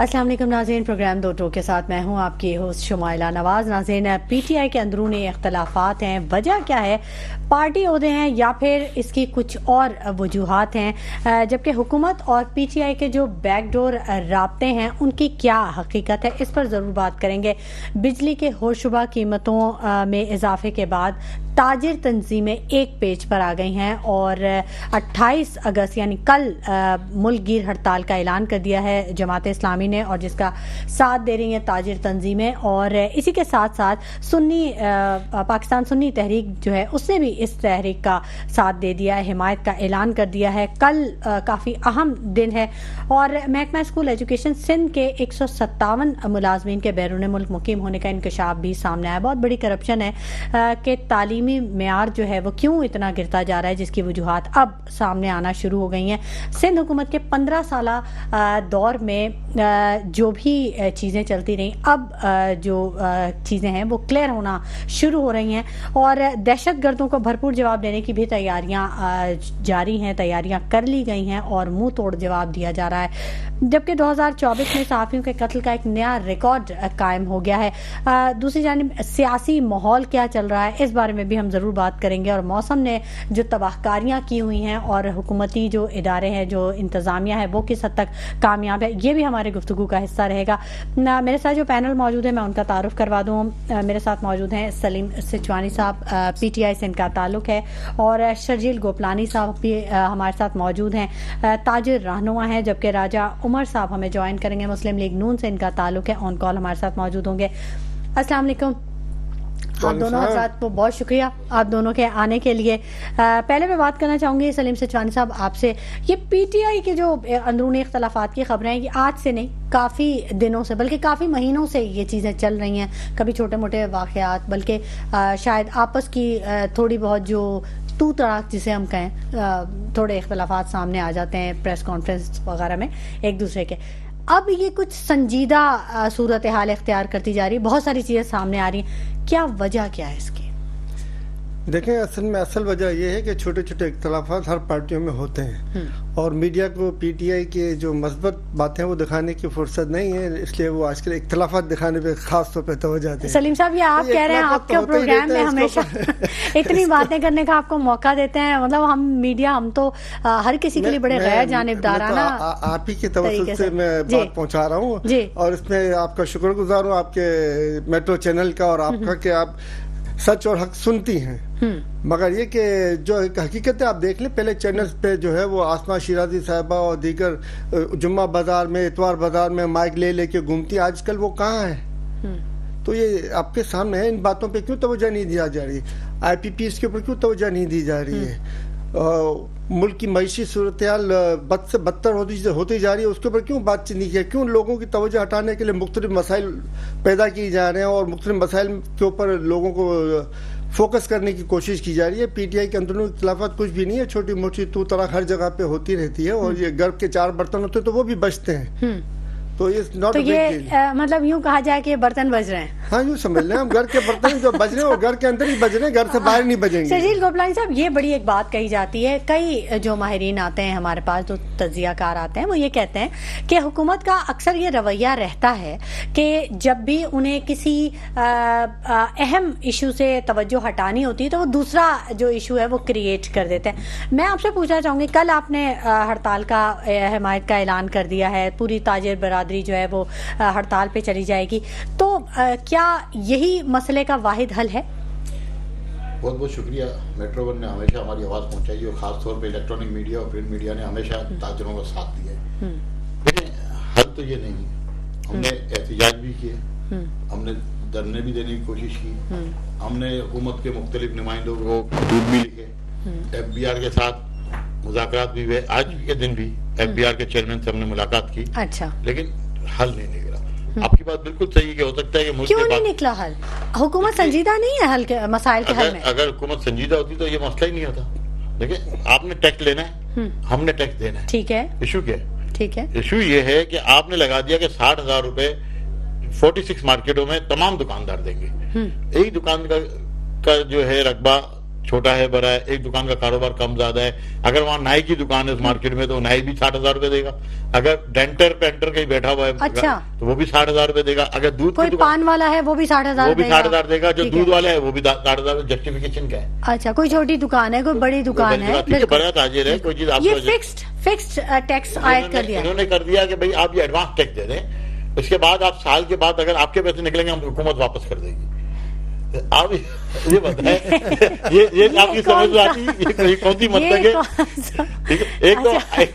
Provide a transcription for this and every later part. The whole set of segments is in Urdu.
السلام علیکم ناظرین، پروگرام دو ٹوک کے ساتھ میں ہوں آپ کی ہوسٹ شمائلہ نواز۔ ناظرین، پی ٹی آئی کے اندرونی اختلافات ہیں، وجہ کیا ہے؟ پارٹی عہدے ہیں یا پھر اس کی کچھ اور وجوہات ہیں؟ جبکہ حکومت اور پی ٹی آئی کے جو بیک ڈور رابطے ہیں ان کی کیا حقیقت ہے، اس پر ضرور بات کریں گے۔ بجلی کے ہوشربا قیمتوں میں اضافے کے بعد تاجر تنظیمیں ایک پیج پر آ گئی ہیں اور 28 اگست یعنی کل ملک گیر ہڑتال کا اعلان کر دیا ہے جماعت اسلامی نے، اور جس کا ساتھ دے رہی ہیں تاجر تنظیمیں، اور اسی کے ساتھ ساتھ سنی پاکستان سنی تحریک جو ہے اس نے بھی اس تحریک کا ساتھ دے دیا ہے، حمایت کا اعلان کر دیا ہے۔ کل کافی اہم دن ہے اور محکمہ اسکول ایجوکیشن سندھ کے 157 ملازمین کے بیرون ملک مقیم ہونے کا انکشاف بھی سامنے آیا۔ بہت بڑی کرپشن ہے کہ تعلیمی معیار جو ہے وہ کیوں اتنا گرتا جا رہا ہے، جس کی وجوہات اب سامنے آنا شروع ہو گئی ہیں۔ سندھ حکومت کے 15 سالہ دور میں جو بھی چیزیں چلتی رہیں، اب جو چیزیں ہیں وہ کلیئر ہونا شروع ہو رہی ہیں اور دہشت گردوں کو بھرپور جواب دینے کی بھی تیاریاں جاری ہیں، تیاریاں کر لی گئی ہیں اور منہ توڑ جواب دیا جا رہا ہے۔ جبکہ 2024 میں صحافیوں کے قتل کا ایک نیا ریکارڈ قائم ہو گیا ہے۔ دوسری جانب سیاسی ماحول کیا چل رہا ہے، اس بارے میں بھی ہم ضرور بات کریں گے، اور موسم نے جو تباہ کاریاں کی ہوئی ہیں اور حکومتی جو ادارے ہیں، جو انتظامیہ ہے، وہ کس حد تک کامیاب ہے، یہ بھی ہمارے گفتگو کا حصہ رہے گا۔ میرے ساتھ جو پینل موجود ہے میں ان کا تعارف کروا دوں۔ میرے ساتھ موجود ہیں سلیم سچوانی صاحب، پی ٹی آئی سے ان کا تعلق ہے، اور شرجیل گوپلانی صاحب بھی ہمارے ساتھ موجود ہیں، تاجر رہنما ہیں، جبکہ راجہ عمر صاحب ہمیں جوائن کریں گے، مسلم لیگ نون سے ان کا تعلق ہے، آن کال ہمارے ساتھ موجود ہوں گے۔ السلام علیکم آپ دونوں حضرات کو، بہت شکریہ آپ دونوں کے آنے کے لیے۔ پہلے میں بات کرنا چاہوں گی سلیم سچوانی صاحب آپ سے، یہ پی ٹی آئی کے جو اندرونی اختلافات کی خبریں ہیں، یہ آج سے نہیں، کافی دنوں سے بلکہ کافی مہینوں سے یہ چیزیں چل رہی ہیں، کبھی چھوٹے موٹے واقعات، بلکہ شاید آپس کی تھوڑی بہت جو تو تڑاک جسے ہم کہیں، تھوڑے اختلافات سامنے آ جاتے ہیں پریس کانفرنس وغیرہ میں ایک دوسرے کے۔ اب یہ کچھ سنجیدہ صورتحال اختیار کرتی جا رہی ہے، بہت ساری چیزیں سامنے آ رہی ہیں، کیا وجہ کیا ہے اس کی؟ دیکھیں، اصل وجہ یہ ہے کہ چھوٹے چھوٹے اختلافات ہر پارٹیوں میں ہوتے ہیں اور میڈیا کو پی ٹی آئی کے جو مثبت باتیں وہ دکھانے کی فرصت نہیں ہے، اس لیے وہ آج کل اختلافات دکھانے پہ خاص طور پہ توجہ دیتے ہیں۔ سلیم صاحب، یہ آپ کہہ رہے ہیں آپ کے پروگرام میں ہمیشہ اتنی باتیں کرنے کا آپ کو موقع دیتے ہیں، مطلب ہم میڈیا، ہم تو ہر کسی کے لیے بڑے غیر جانبدارانہ آپ ہی کی توسط سے میں بات پہنچا رہا ہوں، اور اس میں آپ کا شکر گزار ہوں آپ کے میٹرو چینل کا اور آپ کا کہ آپ سچ اور حق سنتی ہیں۔ مگر یہ کہ جو حقیقت ہے آپ دیکھ لیں، پہلے چینلز پہ جو ہے وہ آسما شیرازی صاحبہ اور دیگر جمعہ بازار میں، اتوار بازار میں مائک لے کے گھومتی، آج کل وہ کہاں ہے؟ تو یہ آپ کے سامنے ہے، ان باتوں پہ کیوں توجہ نہیں دیا جا رہی؟ آئی پی پی ایس کے اوپر کیوں توجہ نہیں دی جا رہی ہے؟ ملک کی معیشی صورتحال بد سے بدتر ہوتی جا رہی ہے، اس کے اوپر کیوں بات چیت نہیں کی؟ کیوں لوگوں کی توجہ ہٹانے کے لیے مختلف مسائل پیدا کی جا رہے ہیں اور مختلف مسائل کے اوپر لوگوں کو فوکس کرنے کی کوشش کی جا رہی ہے؟ پی ٹی آئی کے اندرونی اختلافات کچھ بھی نہیں ہے، چھوٹی موٹی تو طرح ہر جگہ پہ ہوتی رہتی ہے، اور یہ گھر کے 4 برتن ہوتے ہیں تو وہ بھی بچتے ہیں، تو یہ مطلب یوں کہا جائے کہ برتن بج رہے ہیں۔ ہاں، یوں سمجھ لیں، ہم گھر کے برتن جو بج رہے ہیں وہ گھر کے اندر ہی بج رہے ہیں، گھر سے باہر نہیں بجیں گے۔ شرجیل گوپلانی صاحب، یہ بڑی ایک بات کہی جاتی ہے، کئی جو ماہرین آتے ہیں ہمارے پاس، جو تجزیہ کار آتے ہیں، وہ یہ کہتے ہیں کہ حکومت کا اکثر یہ رویہ رہتا ہے کہ جب بھی انہیں کسی اہم ایشو سے توجہ ہٹانی ہوتی ہے تو وہ دوسرا جو ایشو ہے وہ کریٹ کر دیتے ہیں۔ میں آپ سے پوچھنا چاہوں گی، کل آپ نے ہڑتال کا حمایت کا اعلان کر دیا ہے، پوری تاجر برادری جو ہے وہ ہڑتال پہ چلی جائے گی، تو کیا یہی مسئلے کا واحد حل ہے؟ بہت بہت شکریہ۔ میٹرو ون نے ہمیشہ ہماری آواز پہنچائی ہے، اور خاص طور پہ الیکٹرانک میڈیا اور پرنٹ میڈیا نے ہمیشہ تاجروں کا ساتھ دیا ہے۔ لیکن حل تو یہ نہیں، ہم نے احتجاج بھی کیے، ہم نے دھرنے بھی دینے کی کوشش کی، ہم نے حکومت کے مختلف نمائندوں کو خطوط بھی لکھے، ایف بی آر کے ساتھ مذاکرات بھی ہوئے، آج کے دن بھی ایف بی آر کے چیئرمین سے ہم نے ملاقات کی، لیکن حل نہیں نکلا۔ آپ کی بات بالکل صحیح ہے کہ ہو سکتا ہے کہ ملک کیوں نہیں نکلا حل؟ حکومت سنجیدہ نہیں ہے حل کے مسائل کے حل میں؟ اگر حکومت سنجیدہ ہوتی تو یہ مسئلہ ہی نہیں ہوتا۔ دیکھیں، آپ نے ٹیکس لینا ہے، ہم نے ٹیکس دینا ہے، ٹھیک ہے، ایشو کیا ہے؟ ٹھیک ہے، ایشو یہ ہے کہ آپ نے لگا دیا کہ 60,000 روپے 46 مارکیٹوں میں تمام دکاندار دیں گے، ایک دکان کا جو ہے رقبہ چھوٹا ہے بڑا ہے, ایک دکان کا کاروبار کم زیادہ ہے, اگر وہاں نائی کی دکان ہے اس مارکیٹ میں تو نائی بھی 60,000 روپے دے گا, اگر ڈینٹر پینٹر کہیں بیٹھا ہوا ہے تو وہ بھی 60,000 روپے دے گا, اگر دودھ کوئی پان والا ہے وہ بھی 60,000 دے گا, جو دودھ والا ہے وہ بھی 60,000. جسٹیفیکیشن کیا ہے؟ اچھا, کوئی چھوٹی دکان ہے, کوئی بڑی دکان ہے, بڑا تاجر ہے, کوئی چیز آپ فکسڈ ٹیکس عائد کر دیا, انہوں نے کر دیا کہ بھائی آپ یہ ایڈوانس ٹیکس دے دیں, اس کے بعد آپ سال کے بعد اگر آپ کے پیسے نکلیں گے ہم حکومت واپس کر دے گی. آپ یہ بتائیں یہ آپ کی سمجھ آتی ہے کون سی مطلب ہے؟ ایک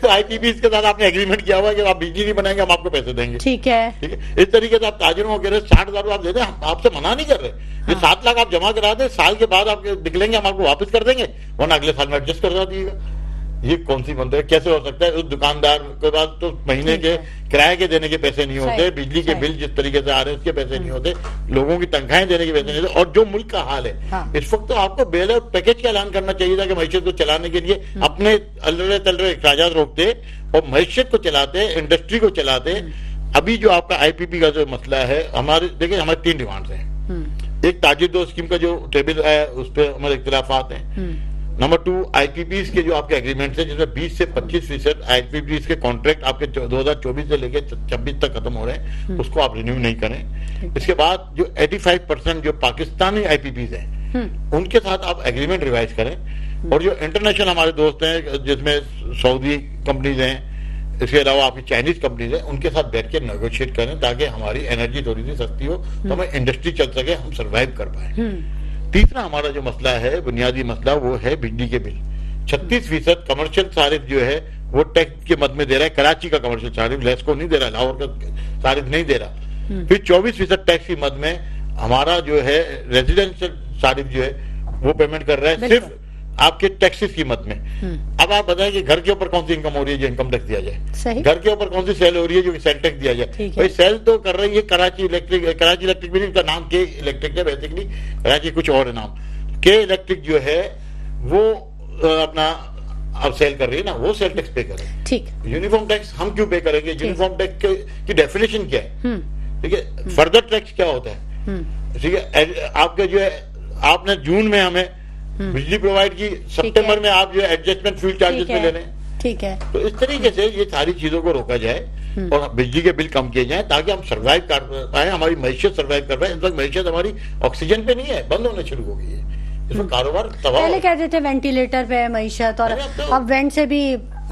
تو آئی پی پی کے ساتھ آپ نے ایگریمنٹ کیا ہوا ہے کہ آپ بجلی نہیں بنائیں گے ہم آپ کو پیسے دیں گے, ٹھیک ہے. اس طریقے سے آپ تاجروں کو کہہ رہے 60,000 آپ دے دیں, ہم آپ سے منع نہیں کر رہے, یہ 7 لاکھ آپ جمع کرا دیں, سال کے بعد آپ نکلیں گے ہم آپ کو واپس کر دیں گے, ورنہ اگلے سال میں ایڈجسٹ کروا دیجیے گا. یہ کون سی بندہ ہے؟ کیسے ہو سکتا ہے؟ اس دکاندار کے بعد تو مہینے کے کرائے کے دینے کے پیسے نہیں ہوتے, بجلی کے بل جس طریقے سے آ رہے ہیں اس کے پیسے نہیں ہوتے, لوگوں کی تنخواہیں دینے کے پیسے نہیں ہوتے. اور جو ملک کا حال ہے اس وقت, تو آپ کو بیل آؤٹ پیکج کا اعلان کرنا چاہیے تھا کہ معیشت کو چلانے کے لیے اپنے الرے تلرے اخراجات روکتے اور معیشت کو چلاتے, انڈسٹری کو چلاتے. ابھی جو آپ کا آئی پی پی کا جو مسئلہ ہے, ہمارے دیکھیں ہمارے 3 ڈیمانڈز ہیں. ایک تاجر دو اسکیم کا جو ٹیبل ہے اس پہ ہمارے اختلافات ہیں. نمبر 2 آئی پی پیز کے جو آپ کے ایگریمنٹس ہیں جس میں 20 سے 25% آئی پی پیز کے کانٹریکٹ آپ کے 2024 سے لے کے 26 تک ختم ہو رہے ہیں, اس کو آپ رینیو نہیں کریں. اس کے بعد جو 85% جو پاکستانی آئی پی پیز ہیں ان کے ساتھ آپ ایگریمنٹ ریوائز کریں, اور جو انٹرنیشنل ہمارے دوست ہیں جس میں سعودی کمپنیز ہیں, اس کے علاوہ آپ کی چائنیز کمپنیز ہیں, ان کے ساتھ بیٹھ کے نیگوشیٹ کریں تاکہ ہماری انرجی تھوڑی سی سستی ہو تو ہمیں انڈسٹری چل سکے, ہم سروائیو کر پائیں. تیسرا ہمارا جو مسئلہ ہے, بنیادی مسئلہ, وہ ہے بجلی کے بل. 36% کمرشل صارف جو ہے وہ ٹیکس کے مد میں دے رہا ہے. کراچی کا کمرشل صارف لیسکو نہیں دے رہا, لاہور کا صارف نہیں دے رہا. پھر 24% ٹیکس کی مد میں ہمارا جو ہے ریزیڈینشل صارف جو ہے وہ پیمنٹ کر رہا ہے صرف آپ کے ٹیکسز کی مد میں. اب آپ بتائیں کہ گھر کے اوپر کون سی انکم ہو رہی ہے جو انکم ٹیکس دیا جائے, گھر کے اوپر کون سی سیل ہو رہی ہے جو سیل ٹیکس دیا جائے. بھائی سیل تو کر رہی ہے کراچی الیکٹرک بھی نہیں, کا نام کے الیکٹرک ہے, بیسکلی کراچی کچھ اور ہے نام. کے الیکٹرک جو ہے وہ اپنا اب سیل کر رہی ہے نا, وہ سیل ٹیکس پے کرے. ٹھیک, یونیفارم ٹیکس ہم کیوں پے کریں گے؟ یونیفارم ٹیکس کی ڈیفینیشن کیا ہے؟ ٹھیک ہے, فردر ٹیکس کیا ہوتا ہے؟ ٹھیک ہے, آپ کے جو ہے آپ نے جون میں ہمیں بجلی پرووائڈ کی, سپٹمبر میں آپ جو ہے ایڈجسٹمنٹ فیول چارجز پہ لے رہے ہیں. ٹھیک ہے, تو اس طریقے سے یہ ساری چیزوں کو روکا جائے اور بجلی کے بل کم کیے جائیں تاکہ ہم سروائیو کر پائیں, ہماری معیشت سروائیو کر پائیں. اس وقت معیشت ہماری آکسیجن پہ نہیں ہے, بند ہونے شروع ہو گئی ہے. اس میں کاروبار پہلے کہتے تھے وینٹیلیٹر پہ معیشت, اور اب وینٹ سے بھی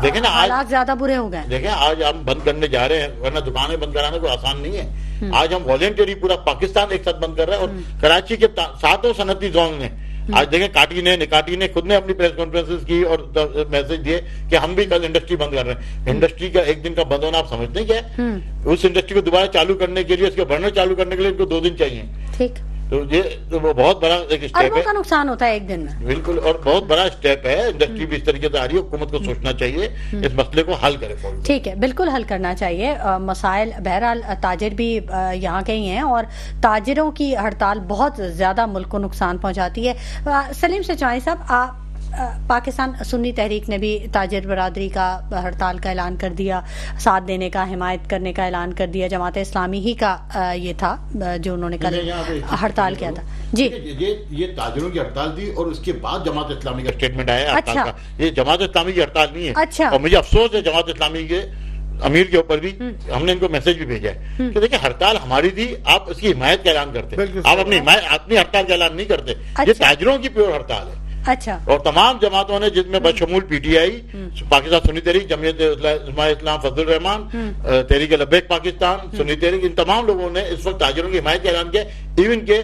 دیکھیں نا حالات زیادہ برے ہو گئے. دیکھیں آج ہم بند کرنے جا رہے ہیں, ورنہ دکانیں بند کرانا کوئی آسان نہیں ہے. آج ہم والنٹری پورا پاکستان ایک ساتھ بند کر رہے ہیں, اور کراچی کے 7 صنعتی زون میں آج دیکھیں نکاٹی نے خود نے اپنی پریس کانفرنسز کی اور میسج دیے کہ ہم بھی کل انڈسٹری بند کر رہے ہیں. انڈسٹری کا ایک دن کا بند ہونا آپ سمجھتے ہیں کیا ہے؟ اس انڈسٹری کو دوبارہ چالو کرنے کے لیے, اس کے برنر چالو کرنے کے لیے ان کو 2 دن چاہیے. ٹھیک, تو یہ بہت بڑا ایک اسٹیپ ہے, کا نقصان ہوتا ہے ایک دن میں. بالکل, اور بہت بڑا اسٹیپ ہے. انڈسٹری بھی اس طریقے سے آ رہی ہے, حکومت کو سوچنا چاہیے اس مسئلے کو حل کرے. ٹھیک ہے, بالکل حل کرنا چاہیے مسائل. بہرحال تاجر بھی یہاں کے ہی ہیں, اور تاجروں کی ہڑتال بہت زیادہ ملک کو نقصان پہنچاتی ہے. سلیم سچوانی صاحب, پاکستان سنی تحریک نے بھی تاجر برادری کا ہڑتال کا اعلان کر دیا, ساتھ دینے کا, حمایت کرنے کا اعلان کر دیا. جماعت اسلامی ہی کا یہ تھا جو انہوں نے کل ہڑتال کیا تھا. جی, یہ تاجروں کی ہڑتال تھی اور اس کے بعد جماعت اسلامی کا اسٹیٹمنٹ آیا ہڑتال کا. یہ جماعت اسلامی کی ہڑتال نہیں ہے, اور مجھے افسوس ہے جماعت اسلامی کے امیر کے اوپر بھی. ہم نے ان کو میسج بھی بھیجا ہے کہ دیکھیں ہرتال ہماری تھی, آپ اس کی حمایت کا اعلان کرتے, آپ اپنی ہڑتال کا اعلان نہیں کرتے. یہ تاجروں کی پیور ہڑتال ہے. اچھا, اور تمام جماعتوں نے جس میں بشمول پی ٹی آئی, پاکستان سنی تحریک, جمعیت علماء اسلام فضل الرحمان, تحریک لبیک پاکستان, سنی تحریک, ان تمام لوگوں نے اس وقت تاجروں کی حمایت کا اعلان کیا. ایون کہ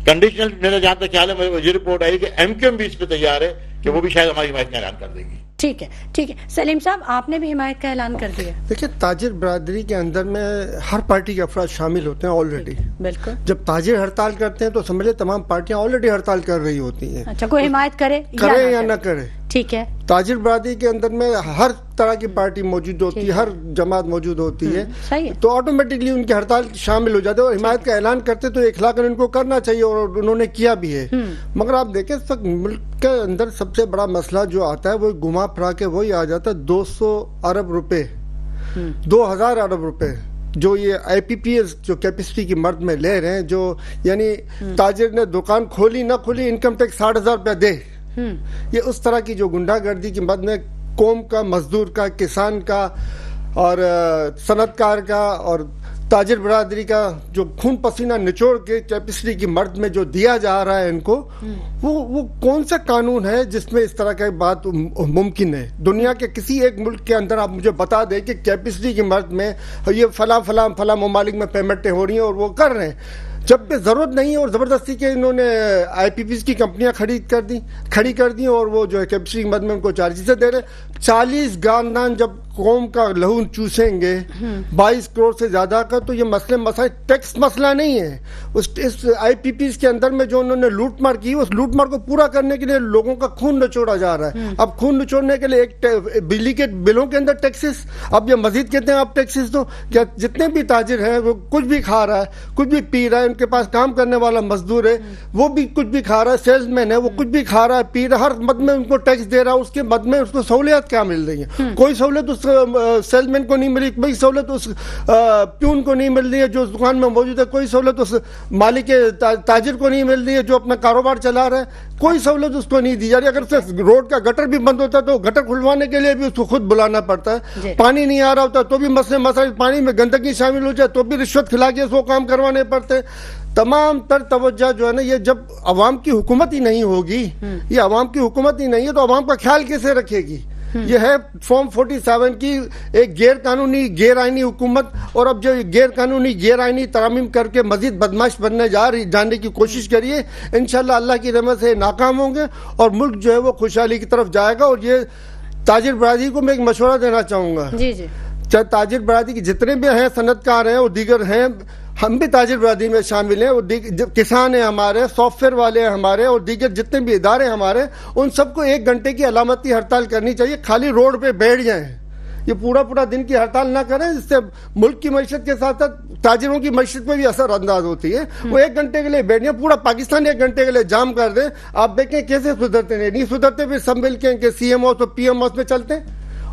کنڈیشنل, میرا جہاں تک خیال ہے, یہ رپورٹ آئی کہ ایم کیو ایم بھی اس پہ تیار ہے کہ وہ بھی شاید ہماری حمایت کا اعلان کر دے گی. ٹھیک ہے, ٹھیک ہے. سلیم صاحب, آپ نے بھی حمایت کا اعلان کر دیا. دیکھیں, تاجر برادری کے اندر میں ہر پارٹی کے افراد شامل ہوتے ہیں آلریڈی. بالکل, جب تاجر ہڑتال کرتے ہیں تو سمجھے تمام پارٹیاں آلریڈی ہڑتال کر رہی ہوتی ہیں. اچھا, کوئی حمایت کرے یا نہ کرے. ٹھیک ہے, تاجر برادری کے اندر میں ہر طرح کی پارٹی موجود ہوتی ہے, ہر جماعت موجود ہوتی ہے, تو آٹومیٹکلی ان کی ہڑتال شامل ہو جاتے ہیں. اور حمایت کا اعلان کرتے تو اخلاقاً ان کو کرنا چاہیے, اور انہوں نے کیا بھی ہے. مگر آپ دیکھیں, اس وقت ملک کے اندر سب سے بڑا مسئلہ جو آتا ہے وہ گھما پھرا کے وہی آ جاتا ہے 200 ارب روپے, 2000 ارب روپے جو یہ آئی پی پی ایس جو کیپیسٹی کی مرد میں لے رہے ہیں. جو یعنی تاجر نے دکان کھولی نہ کھولی, انکم ٹیکس 60,000 روپیہ دے, یہ اس طرح کی جو گنڈا گردی کی مد میں قوم کا، مزدور کا، کسان کا اور صنعت کار کا اور تاجر برادری کا جو خون پسینہ نچوڑ کے کیپیسٹی کی مرد میں جو دیا جا رہا ہے ان کو، وہ کون سا قانون ہے جس میں اس طرح کی بات ممکن ہے؟ دنیا کے کسی ایک ملک کے اندر آپ مجھے بتا دیں کہ کیپیسٹی کی مرد میں یہ فلاں ممالک میں پیمنٹیں ہو رہی ہیں اور وہ کر رہے ہیں، جب کہ ضرورت نہیں ہے، اور زبردستی کے انہوں نے آئی پی پیز کی کمپنیاں کھڑی کر دی اور وہ جو ہے کیپیسٹی کی مد میں ان کو چارجز دے رہے۔ 40 خاندان جب قوم کا لہو چوسیں گے 22 کروڑ سے زیادہ کا، تو یہ مسئلہ ٹیکس مسئلہ نہیں ہے۔ اس آئی پی پیز کے اندر میں جو انہوں نے لوٹ مار کی، اس لوٹ مار کو پورا کرنے کے لیے لوگوں کا خون نچوڑا جا رہا ہے۔ اب خون نچوڑنے کے لیے ایک بجلی کے بلوں کے اندر ٹیکسز، اب یہ مزید کہتے ہیں آپ ٹیکسز دو۔ کیا جتنے بھی تاجر ہیں وہ کچھ بھی کھا رہا ہے، کچھ بھی پی رہا ہے، ان کے پاس کام کرنے والا مزدور ہے وہ بھی کچھ بھی کھا رہا ہے، سیلز مین ہے وہ کچھ بھی کھا رہا ہے، پی رہا ہے، ہر مد میں ان کو ٹیکس دے رہا ہے، اس کے مد میں اس کو سہولیات کیا مل رہی ہیں؟ کوئی سہولت اس سیلز مین کو نہیں ملی، کوئی سہولت اس پیون کو نہیں مل رہی ہے جو اس دکان میں موجود ہے، کوئی سہولت اس مالک تاجر کو نہیں مل رہی ہے جو اپنا کاروبار چلا رہا ہے، کوئی سہولت اس کو نہیں دی جا رہی۔ اگر سے روڈ کا گٹر بھی بند ہوتا ہے تو گٹر کھلوانے کے لیے بھی اس کو خود بلانا پڑتا ہے، پانی نہیں آ رہا ہوتا تو بھی مسائل، پانی میں گندگی شامل ہو جائے تو بھی رشوت کھلا کے اس کو کام کروانے پڑتے ہیں۔ تمام تر توجہ جو ہے نا، یہ جب عوام کی حکومت ہی نہیں ہوگی، یہ عوام کی حکومت ہی نہیں ہے تو عوام کا خیال کیسے رکھے گی؟ یہ ہے فارم 47 کی ایک غیر قانونی غیر آئینی حکومت، اور اب جو غیر قانونی غیر آئینی ترامیم کر کے مزید بدماش بننے جانے کی کوشش کریے، انشاءاللہ اللہ کی رحمت سے ناکام ہوں گے اور ملک جو ہے وہ خوشحالی کی طرف جائے گا۔ اور یہ تاجر برادری کو میں ایک مشورہ دینا چاہوں گا، چاہے تاجر برادری کی جتنے بھی ہیں، صنعت کار ہیں اور دیگر ہیں، ہم بھی تاجر برادری میں شامل ہیں، اور کسان ہیں ہمارے، سافٹ ویئر والے ہیں ہمارے، اور دیگر جتنے بھی ادارے ہمارے، ان سب کو 1 گھنٹے کی علامتی ہڑتال کرنی چاہیے، خالی روڈ پہ بیٹھ جائیں، یہ پورا دن کی ہڑتال نہ کریں، اس سے ملک کی معیشت کے ساتھ ساتھ تاجروں کی معیشت پہ بھی اثر انداز ہوتی ہے۔ وہ 1 گھنٹے کے لیے بیٹھ جائیں، پورا پاکستان 1 گھنٹے کے لیے جام کر دیں، آپ دیکھیں کیسے سدھرتے نہیں سدھرتے، پھر سب مل کے ان کے سی ایم او تو پی ایم او میں چلتے ہیں